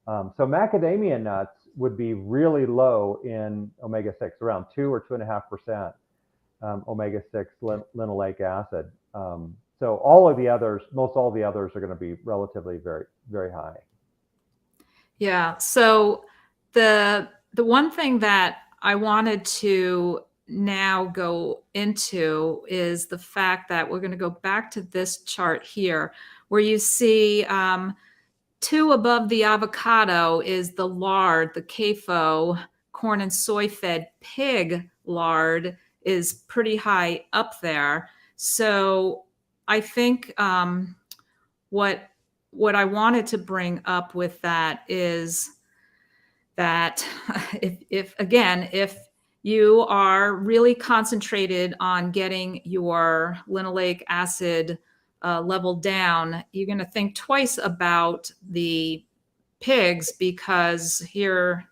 So macadamia nuts would be really low in omega-6, around 2 or 2.5% omega-6 linoleic acid. So all of the others, most all the others are going to be relatively very, very high. Yeah. So the one thing that I wanted to now go into is the fact that we're going to go back to this chart here, where you see 2 above the avocado is the lard, the CAFO, corn and soy fed pig lard is pretty high up there. So I think what I wanted to bring up with that is that if you are really concentrated on getting your linoleic acid level down, you're going to think twice about the pigs, because here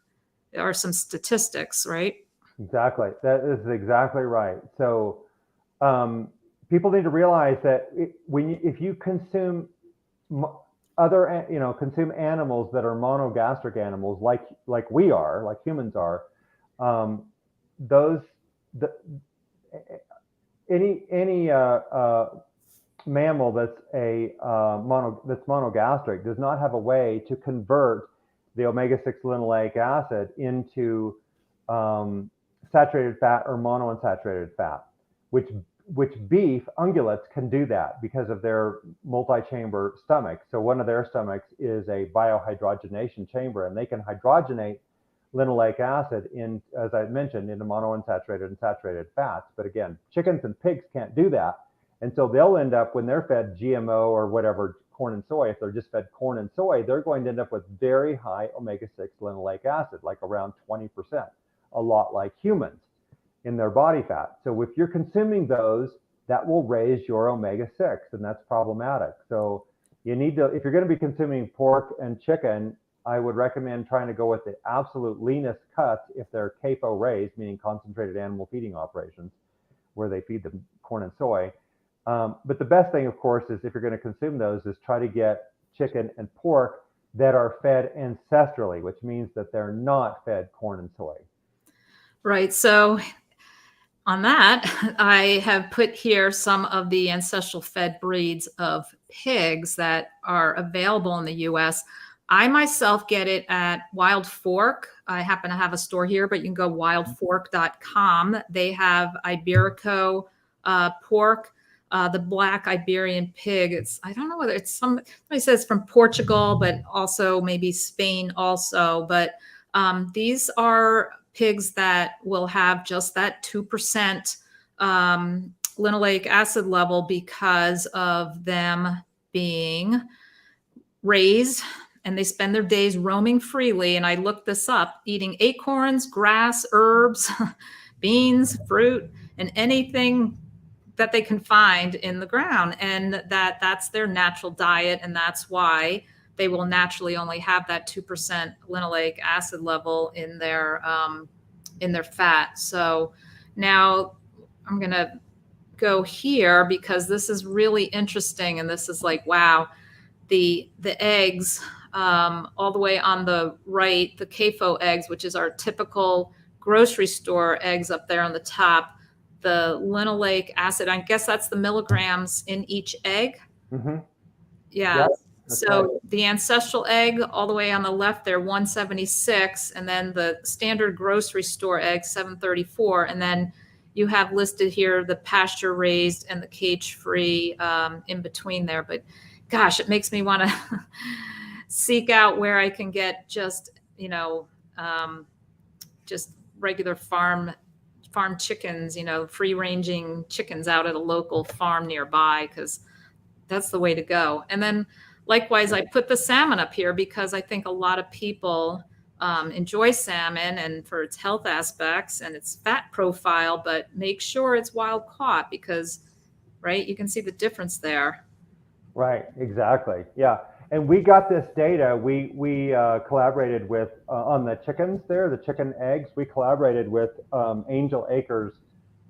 are some statistics, right? Exactly. That is exactly right. So people need to realize that if you consume consume animals that are monogastric animals, like we are, like humans are, any mammal that's that's monogastric does not have a way to convert the omega-6 linoleic acid into saturated fat or monounsaturated fat, which beef ungulates can do that because of their multi-chamber stomach. So one of their stomachs is a biohydrogenation chamber, and they can hydrogenate linoleic acid in, as I mentioned, into monounsaturated and saturated fats. But again, chickens and pigs can't do that. And so they'll end up, when they're fed GMO or whatever, corn and soy, if they're just fed corn and soy, they're going to end up with very high omega-6 linoleic acid, like around 20%, a lot like humans in their body fat. So if you're consuming those, that will raise your omega-6, and that's problematic. So you need to, if you're going to be consuming pork and chicken, I would recommend trying to go with the absolute leanest cuts if they're CAFO raised, meaning concentrated animal feeding operations, where they feed them corn and soy. But the best thing, of course, is if you're going to consume those, is try to get chicken and pork that are fed ancestrally, which means that they're not fed corn and soy. Right. So on that, I have put here some of the ancestral fed breeds of pigs that are available in the US. I myself get it at Wild Fork. I happen to have a store here, but you can go wildfork.com. They have Iberico pork, the black Iberian pig. I don't know whether it's somebody says from Portugal, but also maybe Spain also. But these are pigs that will have just that 2% linoleic acid level because of them being raised, and they spend their days roaming freely. And I looked this up, eating acorns, grass, herbs, beans, fruit, and anything that they can find in the ground. And that's their natural diet. And that's why they will naturally only have that 2% linoleic acid level in their fat. So Now I'm going to go here because this is really interesting. And this is like, wow, the eggs, all the way on the right, the CAFO eggs, which is our typical grocery store eggs up there on the top, the linoleic acid, I guess that's the milligrams in each egg. Mm-hmm. Yeah. Yep, that's So right. the ancestral egg all the way on the left there, 176, and then the standard grocery store egg, 734, and then you have listed here the pasture raised and the cage free in between there. But gosh, it makes me want to seek out where I can get just, just regular farm chickens, free ranging chickens out at a local farm nearby, because that's the way to go. And then likewise, I put the salmon up here because I think a lot of people enjoy salmon and for its health aspects and its fat profile, but make sure it's wild caught because, right, you can see the difference there. Right, exactly. Yeah. And we got this data. We collaborated with on the chickens there, the chicken eggs. We collaborated with Angel Acres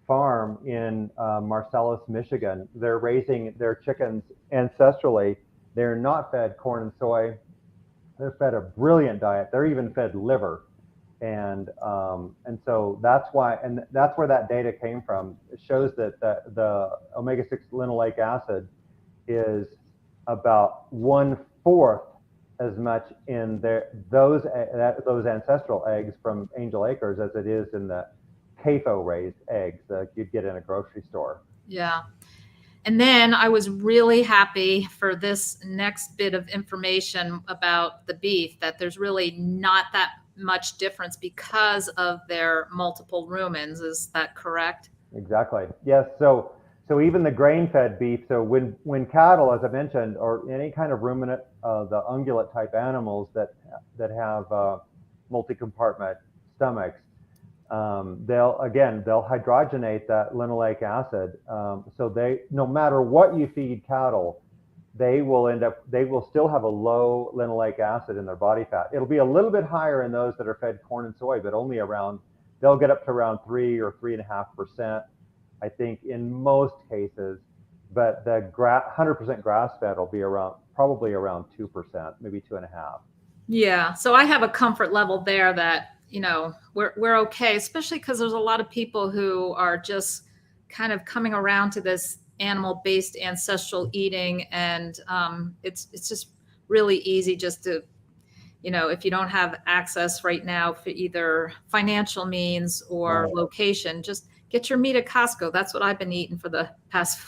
Farm in Marcellus, Michigan. They're raising their chickens ancestrally. They're not fed corn and soy. They're fed a brilliant diet. They're even fed liver, and so that's why, and that's where that data came from. It shows that the omega-6 linoleic acid is about 1/4 as much in those ancestral eggs from Angel Acres as it is in the CAFO raised eggs that you'd get in a grocery store. Yeah. And then I was really happy for this next bit of information about the beef, that there's really not that much difference because of their multiple rumens. Is that correct? Exactly. Yes. So even the grain-fed beef. So when cattle, as I mentioned, or any kind of ruminant, the ungulate type animals that have multi-compartment stomachs, they'll hydrogenate that linoleic acid. So no matter what you feed cattle, they will still have a low linoleic acid in their body fat. It'll be a little bit higher in those that are fed corn and soy, but only they'll get up to around 3 or 3.5%, I think, in most cases. But the 100% grass fed will be probably around 2%, maybe 2.5%. Yeah. So I have a comfort level there that, we're okay, especially because there's a lot of people who are just kind of coming around to this animal-based ancestral eating. And it's just really easy just to, if you don't have access right now for either financial means or Right. location, just get your meat at Costco. That's what I've been eating for the past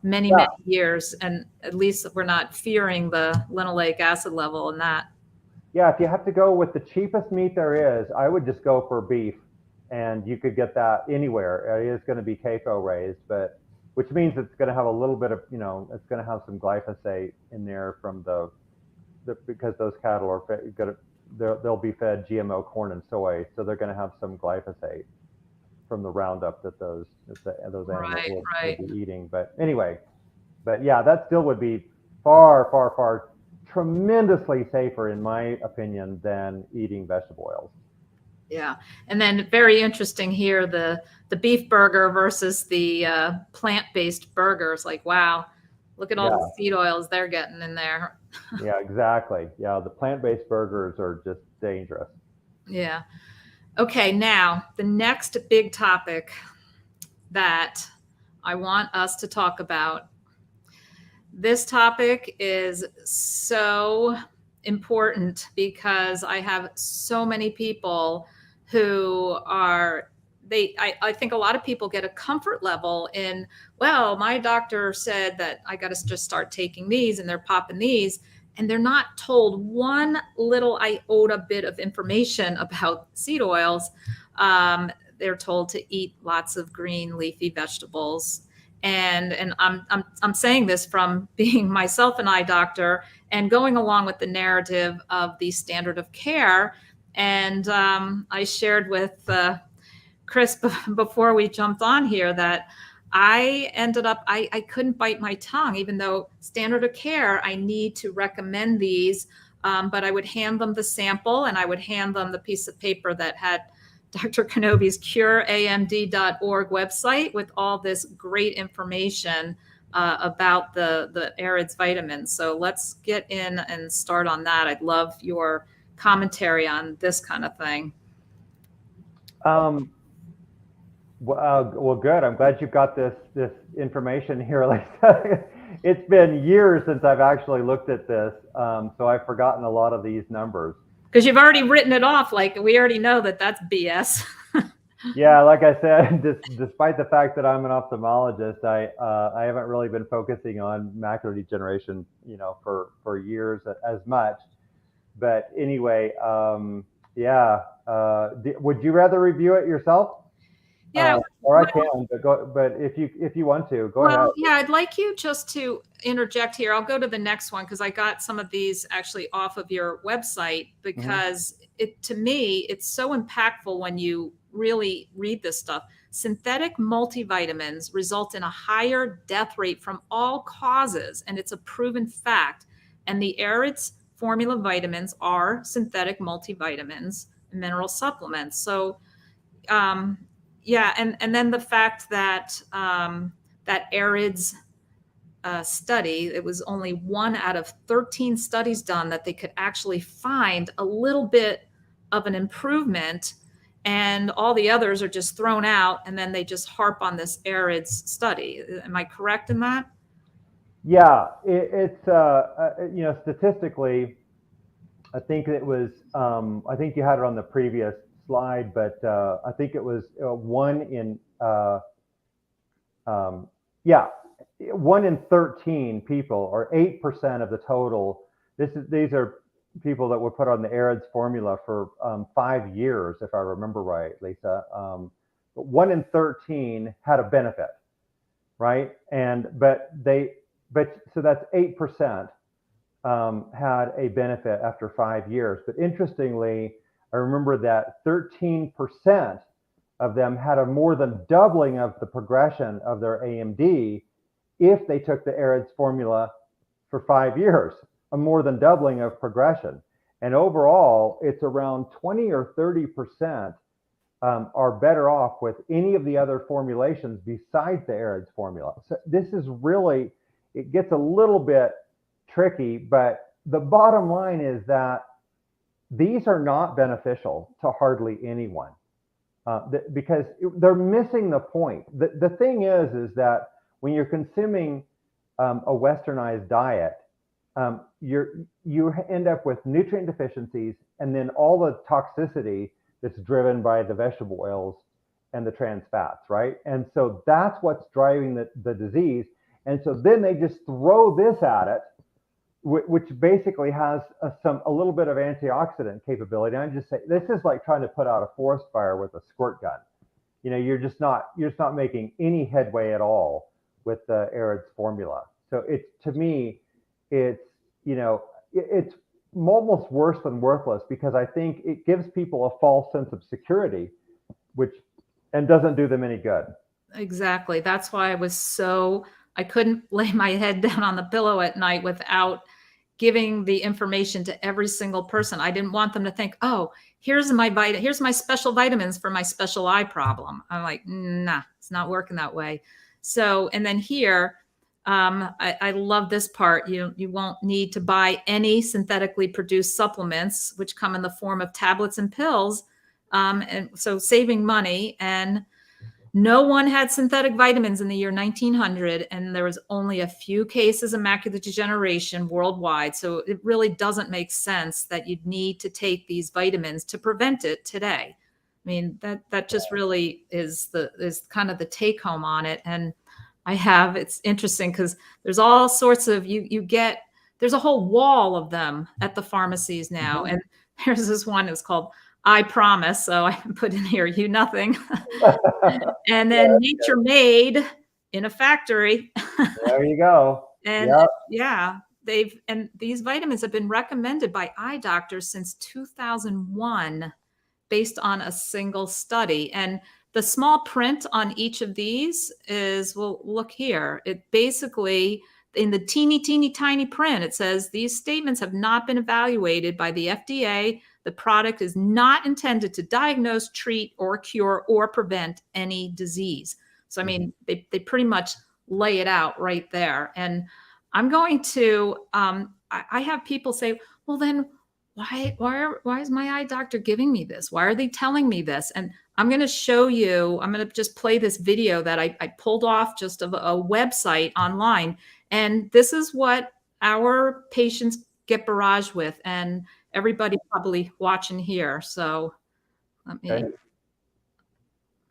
many, Yeah. many years. And at least we're not fearing the linoleic acid level in that. Yeah, if you have to go with the cheapest meat there is, I would just go for beef, and you could get that anywhere. It is going to be CAFO raised, but which means it's going to have a little bit of, it's going to have some glyphosate in there from because those cattle are they'll be fed GMO corn and soy, so they're going to have some glyphosate from the Roundup that those animals Right. would be eating. But anyway, yeah, that still would be far, far, far tremendously safer, in my opinion, than eating vegetable oils. Yeah. And then very interesting here, the beef burger versus the plant-based burgers. Like, wow, look at all the seed oils they're getting in there. Yeah, exactly. Yeah, the plant-based burgers are just dangerous. Yeah. Okay, now the next big topic that I want us to talk about. This topic is so important because I have so many people who are I think a lot of people get a comfort level in, well, my doctor said that I got to just start taking these, and they're popping these, and they're not told one little iota bit of information about seed oils. They're told to eat lots of green leafy vegetables. And I'm saying this from being myself an eye doctor and going along with the narrative of the standard of care. And I shared with Chris before we jumped on here that I ended up, I couldn't bite my tongue, even though standard of care, I need to recommend these. But I would hand them the sample, and I would hand them the piece of paper that had Dr. Knobbe's cureamd.org website with all this great information about the AREDS vitamins. So let's get in and start on that. I'd love your commentary on this kind of thing. Well, good. I'm glad you've got this information here, Lisa. It's been years since I've actually looked at this, so I've forgotten a lot of these numbers. Because you've already written it off, like we already know that that's BS. Yeah, like I said, despite the fact that I'm an ophthalmologist, I haven't really been focusing on macular degeneration, for years as much. But anyway, yeah. Would you rather review it yourself? Yeah. Or I can, but if you want to, go ahead. Yeah, I'd like you just to interject here. I'll go to the next one because I got some of these actually off of your website because to me, it's so impactful when you really read this stuff. Synthetic multivitamins result in a higher death rate from all causes, and it's a proven fact. And the AREDS formula vitamins are synthetic multivitamins and mineral supplements. So, yeah, and then the fact that that AREDS study, it was only 1 out of 13 studies done that they could actually find a little bit of an improvement, and all the others are just thrown out, and then they just harp on this AREDS study. Am I correct in that? Yeah, it's statistically, I think it was. I think you had it on the previous slide, but I think it was 1 in 1 in 13 people, or 8% of the total. These are people that were put on the AREDS formula for 5 years, if I remember right, Lisa. But 1 in 13 had a benefit, right? So that's 8% had a benefit after 5 years. But interestingly, I remember that 13% of them had a more than doubling of the progression of their AMD if they took the AREDS formula for 5 years, a more than doubling of progression. And overall, it's around 20 or 30% are better off with any of the other formulations besides the AREDS formula. So this is really, it gets a little bit tricky, but the bottom line is that these are not beneficial to hardly anyone because they're missing the point. The thing is that when you're consuming a westernized diet, you end up with nutrient deficiencies and then all the toxicity that's driven by the vegetable oils and the trans fats, right? And so that's what's driving the disease. And so then they just throw this at it, which basically has a little bit of antioxidant capability. And I just say, this is like trying to put out a forest fire with a squirt gun. You're just not making any headway at all with the AREDS formula. So to me, it's almost worse than worthless, because I think it gives people a false sense of security, and doesn't do them any good. Exactly. That's why I couldn't lay my head down on the pillow at night without giving the information to every single person. I didn't want them to think, oh, here's my special vitamins for my special eye problem. I'm like, nah, it's not working that way. So, and then here, I love this part. You won't need to buy any synthetically produced supplements, which come in the form of tablets and pills. And so saving money. And no one had synthetic vitamins in the year 1900, and there was only a few cases of macular degeneration worldwide. So it really doesn't make sense that you'd need to take these vitamins to prevent it today. I mean, that just really is kind of the take home on it. And it's interesting because there's all sorts of, there's a whole wall of them at the pharmacies now. And there's this one that's called I Promise. So I put in here, you nothing. And then Nature Made in a factory. There you go. And yeah, these vitamins have been recommended by eye doctors since 2001 based on a single study. And the small print on each of these is, well, look here. It basically, in the teeny, teeny, tiny print, it says these statements have not been evaluated by the FDA, The product is not intended to diagnose, treat, or cure, or prevent any disease. So, I mean, they pretty much lay it out right there. And I'm going to, I have people say, well, then why is my eye doctor giving me this? Why are they telling me this? And I'm going to show you, I'm going to just play this video that I pulled off just of a website online. And this is what our patients get barraged with, and everybody probably watching here. So let me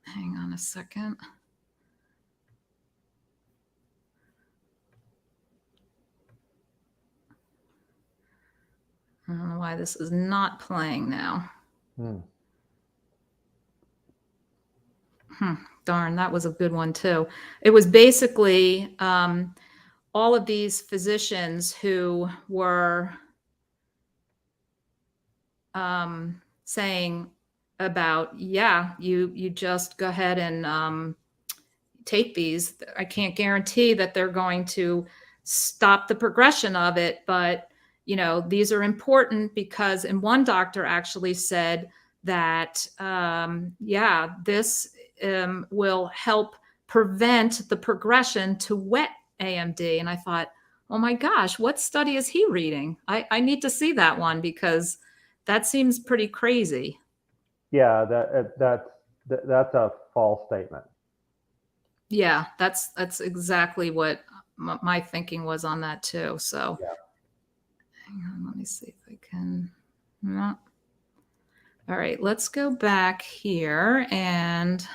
hang on a second. I don't know why this is not playing now. Darn, that was a good one too. It was basically all of these physicians who were saying about, yeah, you just go ahead and take these. I can't guarantee that they're going to stop the progression of it, but you know, these are important because, and one doctor actually said that, yeah, this will help prevent the progression to wet AMD. And I thought, oh my gosh, what study is he reading? I need to see that one because that seems pretty crazy. Yeah, that's a false statement. Yeah, that's exactly what my thinking was on that too. So yeah. Hang on, let me see if I can. No. All right, let's go back here. And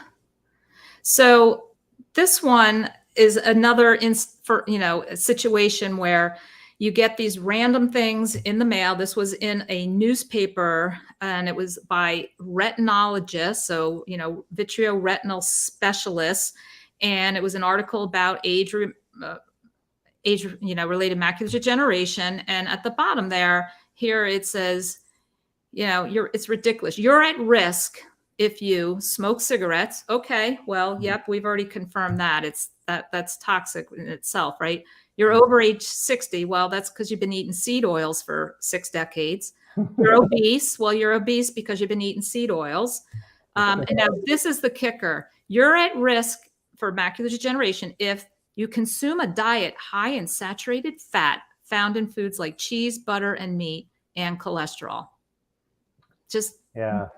so this one is another a situation where you get these random things in the mail. This was in a newspaper, and it was by retinologists, so vitreoretinal specialists, and it was an article about age related macular degeneration. And at the bottom there, here it says, it's ridiculous. You're at risk if you smoke cigarettes. Okay, well, yep, we've already confirmed that. That's toxic in itself, right? You're over age 60. Well, that's because you've been eating seed oils for 6 decades. You're obese. Well, you're obese because you've been eating seed oils. And now this is the kicker. You're at risk for macular degeneration if you consume a diet high in saturated fat found in foods like cheese, butter, and meat, and cholesterol. Just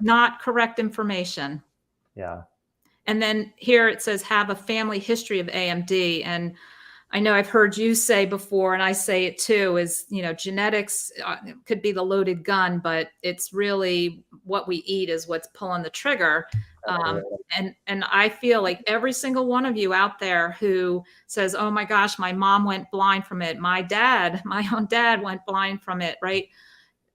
not correct information. Yeah. And then here it says, have a family history of AMD. And I know I've heard you say before, and I say it too, is, genetics could be the loaded gun, but it's really what we eat is what's pulling the trigger. And I feel like every single one of you out there who says, oh my gosh, my mom went blind from it. My own dad went blind from it, right?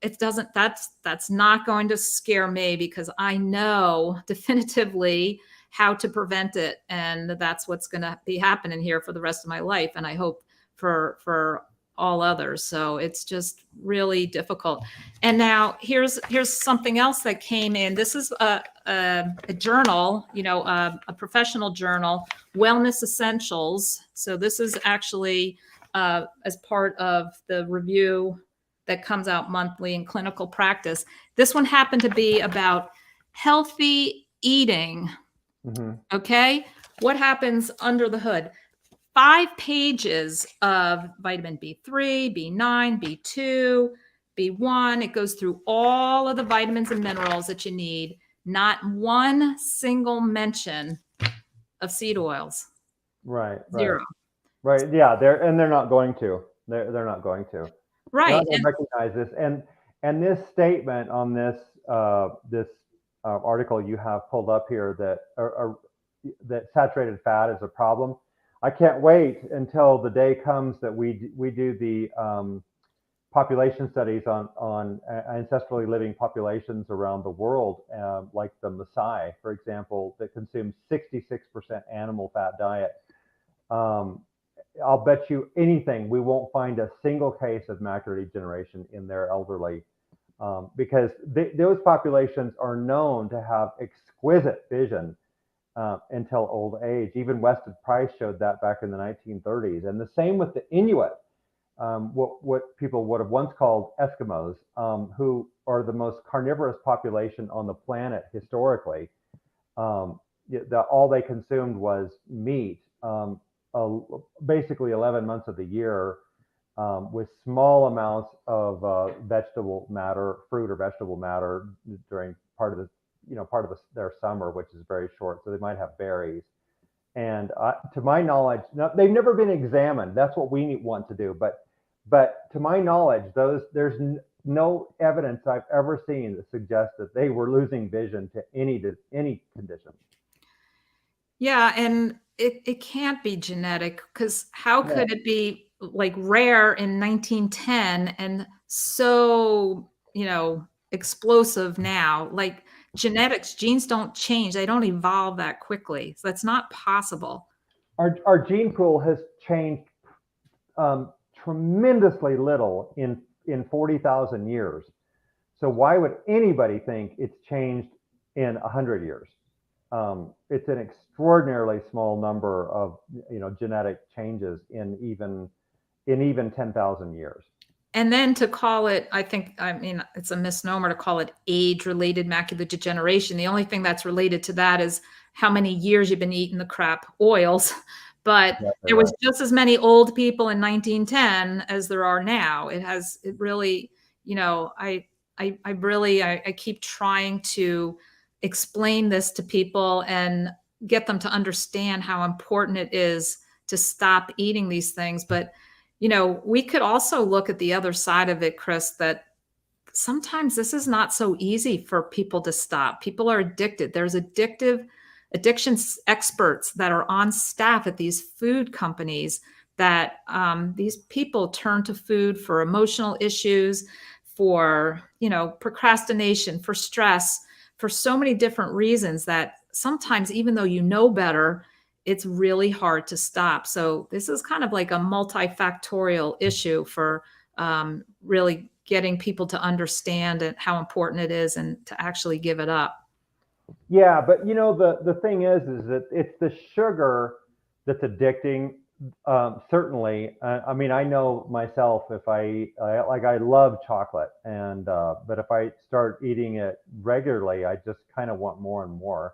That's not going to scare me because I know definitively how to prevent it. And that's what's going to be happening here for the rest of my life. And I hope for all others. So it's just really difficult. And now here's something else that came in. This is a journal, a professional journal, Wellness Essentials. So this is actually as part of the review that comes out monthly in clinical practice. This one happened to be about healthy eating. Okay. What happens under the hood? 5 pages of vitamin B3, B9, B2, B1. It goes through all of the vitamins and minerals that you need. Not one single mention of seed oils. Right. Zero. Right. Yeah. They're not going to. They're not going to. Right. And recognize this. And this statement on this article you have pulled up here that saturated fat is a problem. I can't wait until the day comes that we do the population studies on ancestrally living populations around the world, like the Maasai, for example, that consume 66% animal fat diet. I'll bet you anything we won't find a single case of macular degeneration in their elderly, because those populations are known to have exquisite vision until old age. Even Weston Price showed that back in the 1930s. And the same with the Inuit. what people would have once called Eskimos, who are the most carnivorous population on the planet historically. All they consumed was meat, basically 11 months of the year, with small amounts of vegetable matter, fruit or vegetable matter during part of their summer, which is very short. So they might have berries. And to my knowledge, they've never been examined. That's what we want to do. But to my knowledge, there's no evidence I've ever seen that suggests that they were losing vision to any condition. Yeah, and it can't be genetic, because how could it be like rare in 1910 and so, explosive now? Like genetics, genes don't change. They don't evolve that quickly. So that's not possible. Our gene pool has changed tremendously little in 40,000 years. So why would anybody think it's changed in 100 years? It's an extraordinarily small number of genetic changes in even 10,000 years. And then to call it, I mean, it's a misnomer to call it age-related macular degeneration. The only thing that's related to that is how many years you've been eating the crap oils. But there was just as many old people in 1910 as there are now. It really, I keep trying to explain this to people and get them to understand how important it is to stop eating these things. But we could also look at the other side of it, Chris, that sometimes this is not so easy for people to stop. People are addicted. There's addiction experts that are on staff at these food companies that these people turn to food for emotional issues, for, procrastination, for stress, for so many different reasons that sometimes, even though you know better, it's really hard to stop. So this is kind of like a multifactorial issue for really getting people to understand how important it is and to actually give it up. Yeah, but the thing is that it's the sugar that's addicting. Certainly, I mean, I know myself. If I love chocolate, and but if I start eating it regularly, I just kind of want more and more.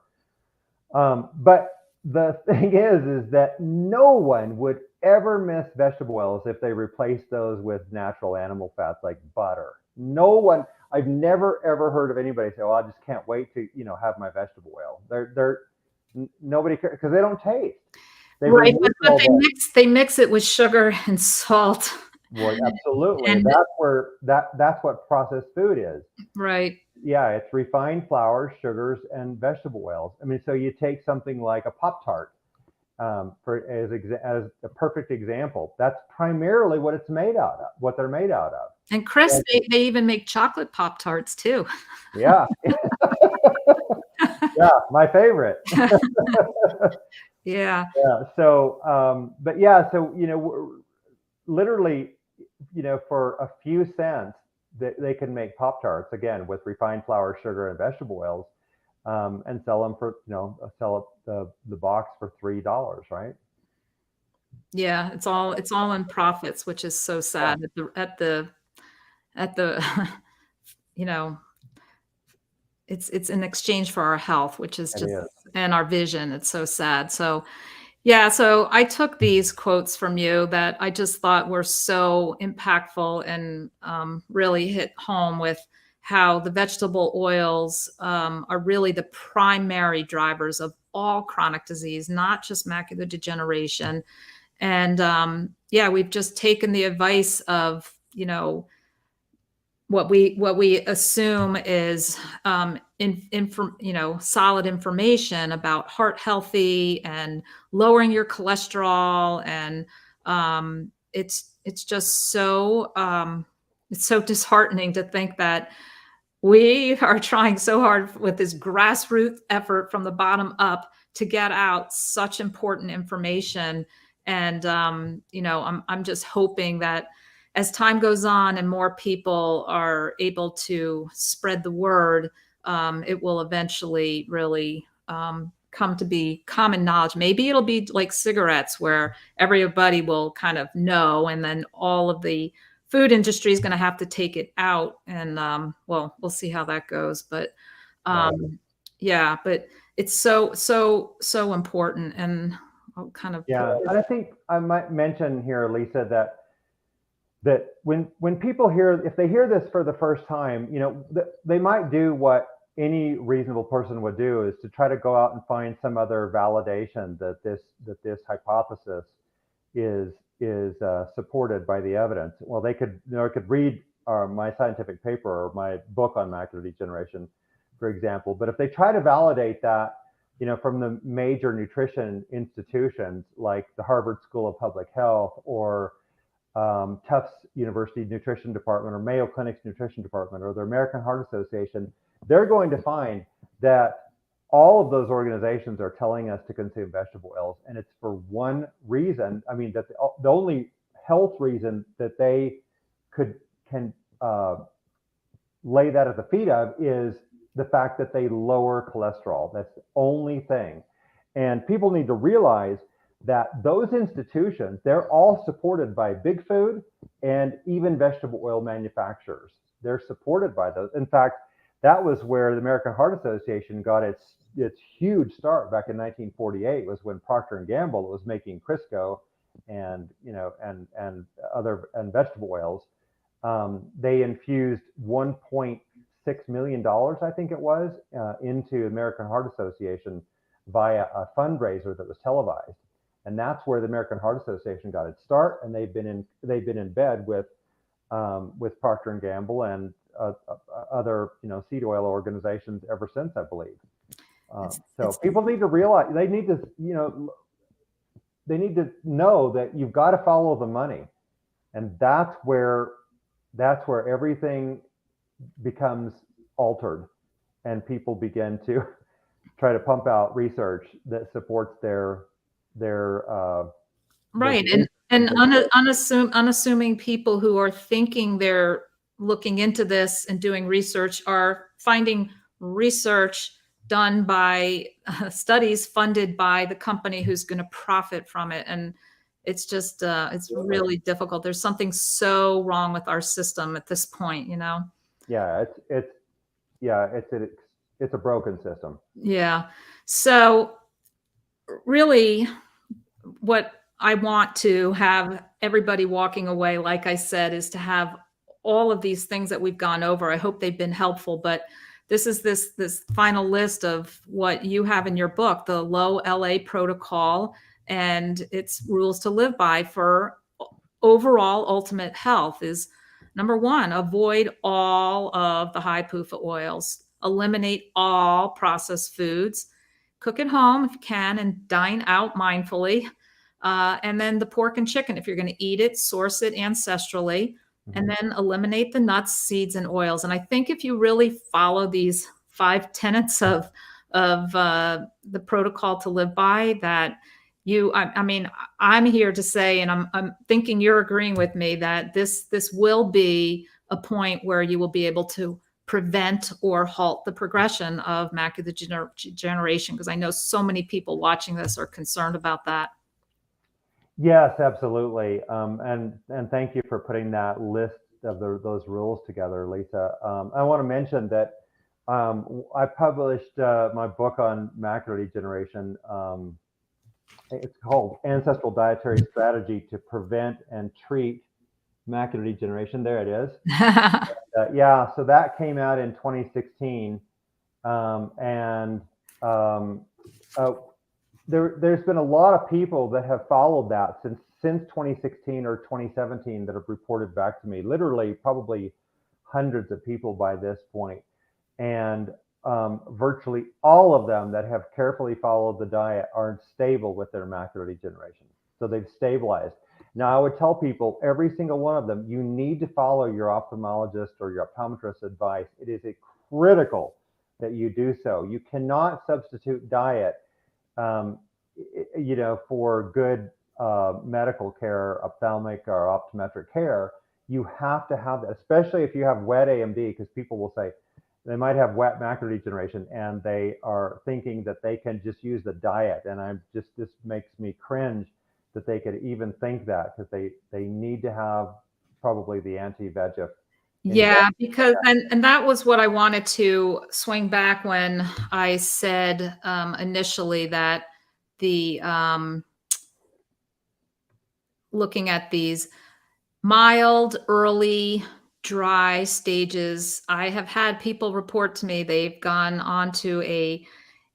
But the thing is that no one would ever miss vegetable oils if they replace those with natural animal fats like butter. No one. I've never ever heard of anybody say, "Oh, I just can't wait to have my vegetable oil." Nobody cares because they don't taste. Right, but they mix it with sugar and salt. Well, absolutely. And That's what processed food is. Right. Yeah, it's refined flour, sugars, and vegetable oils. I mean, so you take something like a Pop-Tart as a perfect example. That's primarily what it's made out of, what they're made out of. And Chris, they even make chocolate Pop-Tarts too. Yeah. Yeah, my favorite. Yeah. Yeah. So, but yeah, so literally, for a few cents, they can make Pop-Tarts again with refined flour, sugar, and vegetable oils, and sell them for the box for $3, right? Yeah, it's all in profits, which is so sad at the it's in exchange for our health, which is just and our vision. It's so sad. So yeah, so I took these quotes from you that I just thought were so impactful and really hit home with how the vegetable oils are really the primary drivers of all chronic disease, not just macular degeneration. And yeah, we've just taken the advice of, what we assume is solid information about heart healthy and lowering your cholesterol, and it's just so it's so disheartening to think that we are trying so hard with this grassroots effort from the bottom up to get out such important information. And I'm just hoping that as time goes on and more people are able to spread the word, it will eventually really come to be common knowledge. Maybe it'll be like cigarettes where everybody will kind of know, and then all of the food industry is going to have to take it out. And well, we'll see how that goes. But Right. yeah, but it's so important. And I'll kind of Yeah, and I think I might mention here, Lisa, that when people hear, if they hear this for the first time, you know, they might do what any reasonable person would do, is to try to go out and find some other validation that this hypothesis is supported by the evidence. Well, they could, you know, could read my scientific paper or my book on macular degeneration, for example. But if they try to validate that, you know, from the major nutrition institutions like the Harvard School of Public Health or Tufts University Nutrition Department or Mayo Clinic's Nutrition Department or the American Heart Association, they're going to find that all of those organizations are telling us to consume vegetable oils, and it's for one reason. I mean, that the only health reason that they can lay that at the feet of is the fact that they lower cholesterol. That's the only thing. And people need to realize that those institutions, they're all supported by big food and even vegetable oil manufacturers. They're supported by those. In fact, that was where the American Heart Association got its huge start back in 1948, was when Procter and Gamble was making Crisco and, you know, and other and vegetable oils. They infused $1.6 million, I think it was, into American Heart Association via a fundraiser that was televised. And that's where the American Heart Association got its start, and they've been in bed with Procter and Gamble and other, you know, seed oil organizations ever since, I believe. So people need to realize, they need to, you know, they need to know that you've got to follow the money, and that's where everything becomes altered, and people begin to try to pump out research that supports their right. And unassuming people who are thinking they're looking into this and doing research are finding research done by studies funded by the company who's going to profit from it. And it's just it's really difficult. There's something so wrong with our system at this point, you know. Yeah, it's a broken system. Yeah. So really, what I want to have everybody walking away, like I said, is to have all of these things that we've gone over. I hope they've been helpful, but this is this final list of what you have in your book, the low LA protocol and its rules to live by for overall ultimate health is: number one, avoid all of the high PUFA oils, eliminate all processed foods, cook at home if you can, and dine out mindfully. And then the pork and chicken, if you're going to eat it, source it ancestrally, and then eliminate the nuts, seeds, and oils. And I think if you really follow these 5 tenets of the protocol to live by, that I mean, I'm here to say, and I'm thinking you're agreeing with me, that this will be a point where you will be able to prevent or halt the progression of macular degeneration, because I know so many people watching this are concerned about that. Yes, absolutely. And thank you for putting that list of those rules together, Lisa. I want to mention that I published my book on macular degeneration. It's called Ancestral Dietary Strategy to Prevent and Treat Macular Degeneration. There it is. Yeah, so that came out in 2016. There's been a lot of people that have followed that since 2016 or 2017 that have reported back to me, literally probably hundreds of people by this point. And virtually all of them that have carefully followed the diet are stable with their macular degeneration. So they've stabilized. Now, I would tell people, every single one of them, you need to follow your ophthalmologist or your optometrist advice. It is critical that you do so. You cannot substitute diet, you know, for good medical care, ophthalmic or optometric care. You have to have that, especially if you have wet AMD, because people will say, they might have wet macular degeneration, and they are thinking that they can just use the diet. And this makes me cringe that they could even think that, because they need to have probably the anti-VEGF. Yeah, because and that was what I wanted to swing back when I said initially that the looking at these mild, early, dry stages. I have had people report to me they've gone on to a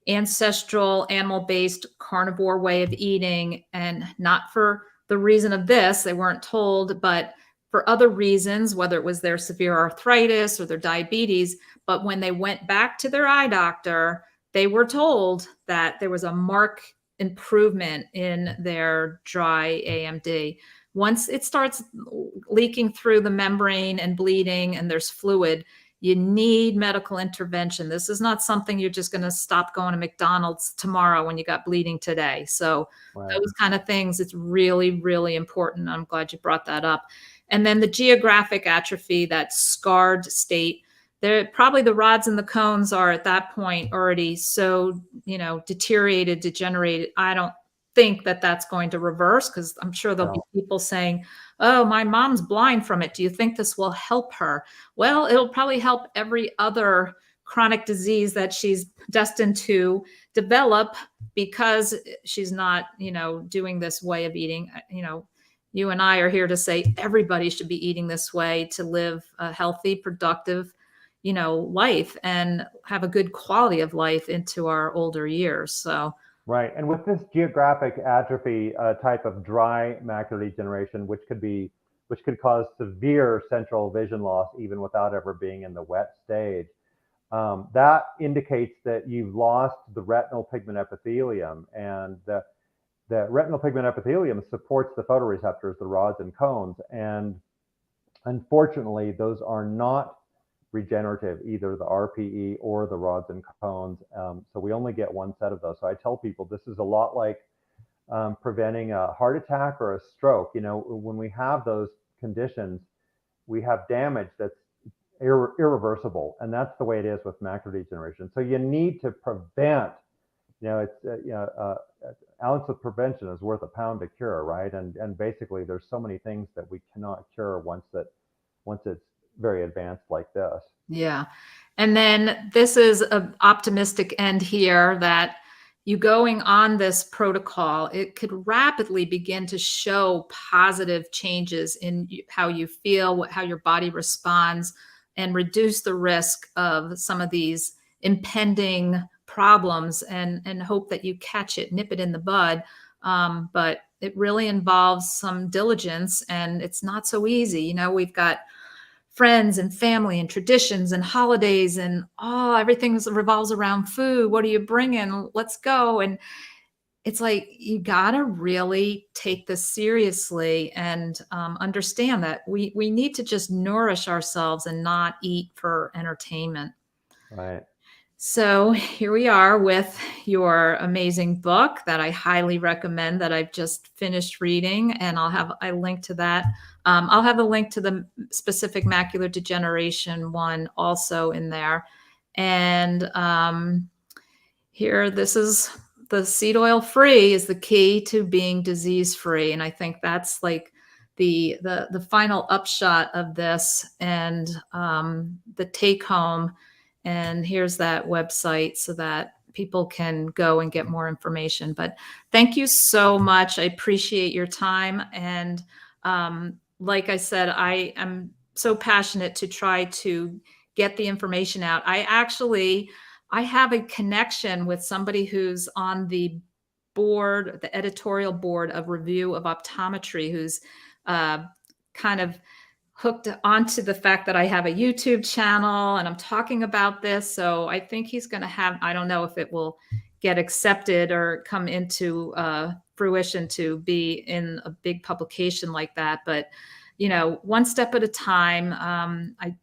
ancestral animal-based carnivore way of eating, and not for the reason of this, they weren't told, but for other reasons, whether it was their severe arthritis or their diabetes. But when they went back to their eye doctor, they were told that there was a marked improvement in their dry AMD. Once it starts leaking through the membrane and bleeding and there's fluid, you need medical intervention. This is not something you're just going to stop going to McDonald's tomorrow when you got bleeding today. So those kind of things, it's really, really important. I'm glad you brought that up. And then the geographic atrophy, that scarred state, probably the rods and the cones are at that point already so, deteriorated, degenerated. I don't think that that's going to reverse, because I'm sure there'll be people saying, oh, my mom's blind from it. Do you think this will help her? Well, it'll probably help every other chronic disease that she's destined to develop, because she's not, doing this way of eating. You and I are here to say everybody should be eating this way to live a healthy, productive, life, and have a good quality of life into our older years. So. Right. And with this geographic atrophy type of dry macular degeneration, which could cause severe central vision loss even without ever being in the wet stage, that indicates that you've lost the retinal pigment epithelium. And the retinal pigment epithelium supports the photoreceptors, the rods and cones. And unfortunately, those are not regenerative, either the RPE or the rods and cones. So we only get one set of those. So I tell people this is a lot like preventing a heart attack or a stroke. When we have those conditions, we have damage that's irreversible. And that's the way it is with macular degeneration. So you need to prevent. It's ounce of prevention is worth a pound of cure, right? And basically, there's so many things that we cannot cure once it's very advanced like this. Yeah. And then this is an optimistic end here, that you going on this protocol, it could rapidly begin to show positive changes in how you feel, how your body responds, and reduce the risk of some of these impending problems, and hope that you catch it, nip it in the bud. But it really involves some diligence, and it's not so easy. We've got friends and family and traditions and holidays, and everything revolves around food. What are you bringing? Let's go. And it's like, you gotta really take this seriously, and understand that we need to just nourish ourselves and not eat for entertainment. Right. So here we are with your amazing book that I highly recommend, that I've just finished reading, and I'll have a link to that. I'll have a link to the specific macular degeneration one also in there. And here, this is the seed oil free is the key to being disease free. And I think that's like the final upshot of this, and the take home. And here's that website so that people can go and get more information. But thank you so much. I appreciate your time. And like I said, I am so passionate to try to get the information out. I have a connection with somebody who's on the board, the editorial board of Review of Optometry, who's kind of hooked onto the fact that I have a YouTube channel and I'm talking about this. So I think he's going to have, I don't know if it will get accepted or come into fruition to be in a big publication like that. But, one step at a time.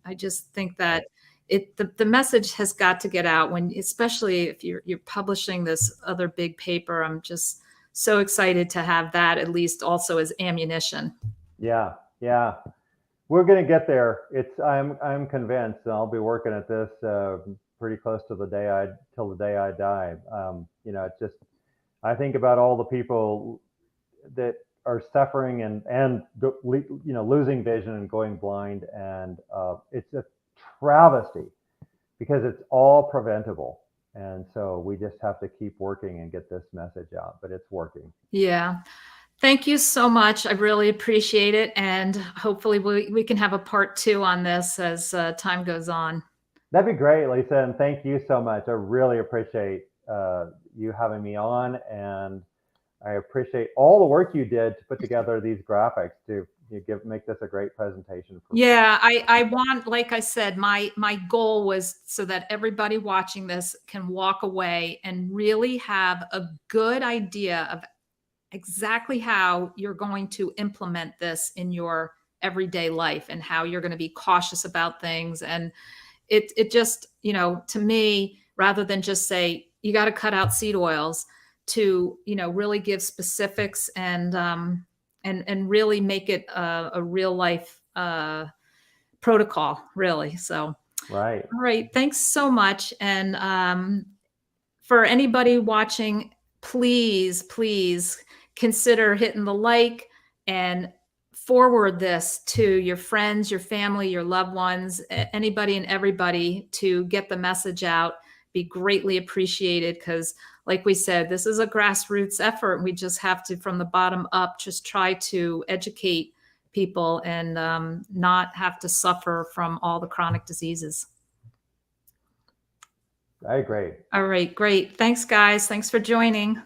I just think that the message has got to get out, especially if you're publishing this other big paper. I'm just so excited to have that, at least also as ammunition. Yeah. Yeah. we're going to get there. I'm convinced, and I'll be working at this pretty close to till the day I die. It's just, I think about all the people that are suffering and losing vision and going blind, and it's a travesty because it's all preventable. And so we just have to keep working and get this message out, but it's working. Yeah. Thank you so much. I really appreciate it. And hopefully we can have a part 2 on this as time goes on. That'd be great, Lisa. And thank you so much. I really appreciate you having me on. And I appreciate all the work you did to put together these graphics to make this a great presentation. Yeah, I want, like I said, my goal was so that everybody watching this can walk away and really have a good idea of exactly how you're going to implement this in your everyday life and how you're going to be cautious about things. And it just, to me, rather than just say, you got to cut out seed oils, to, really give specifics and really make it a real life protocol, really. So, Right. All right. Thanks so much. And for anybody watching, please consider hitting the like and forward this to your friends, your family, your loved ones, anybody and everybody to get the message out. Be greatly appreciated because, like we said, this is a grassroots effort. We just have to, from the bottom up, just try to educate people and not have to suffer from all the chronic diseases. I agree. All right, great. Thanks, guys. Thanks for joining.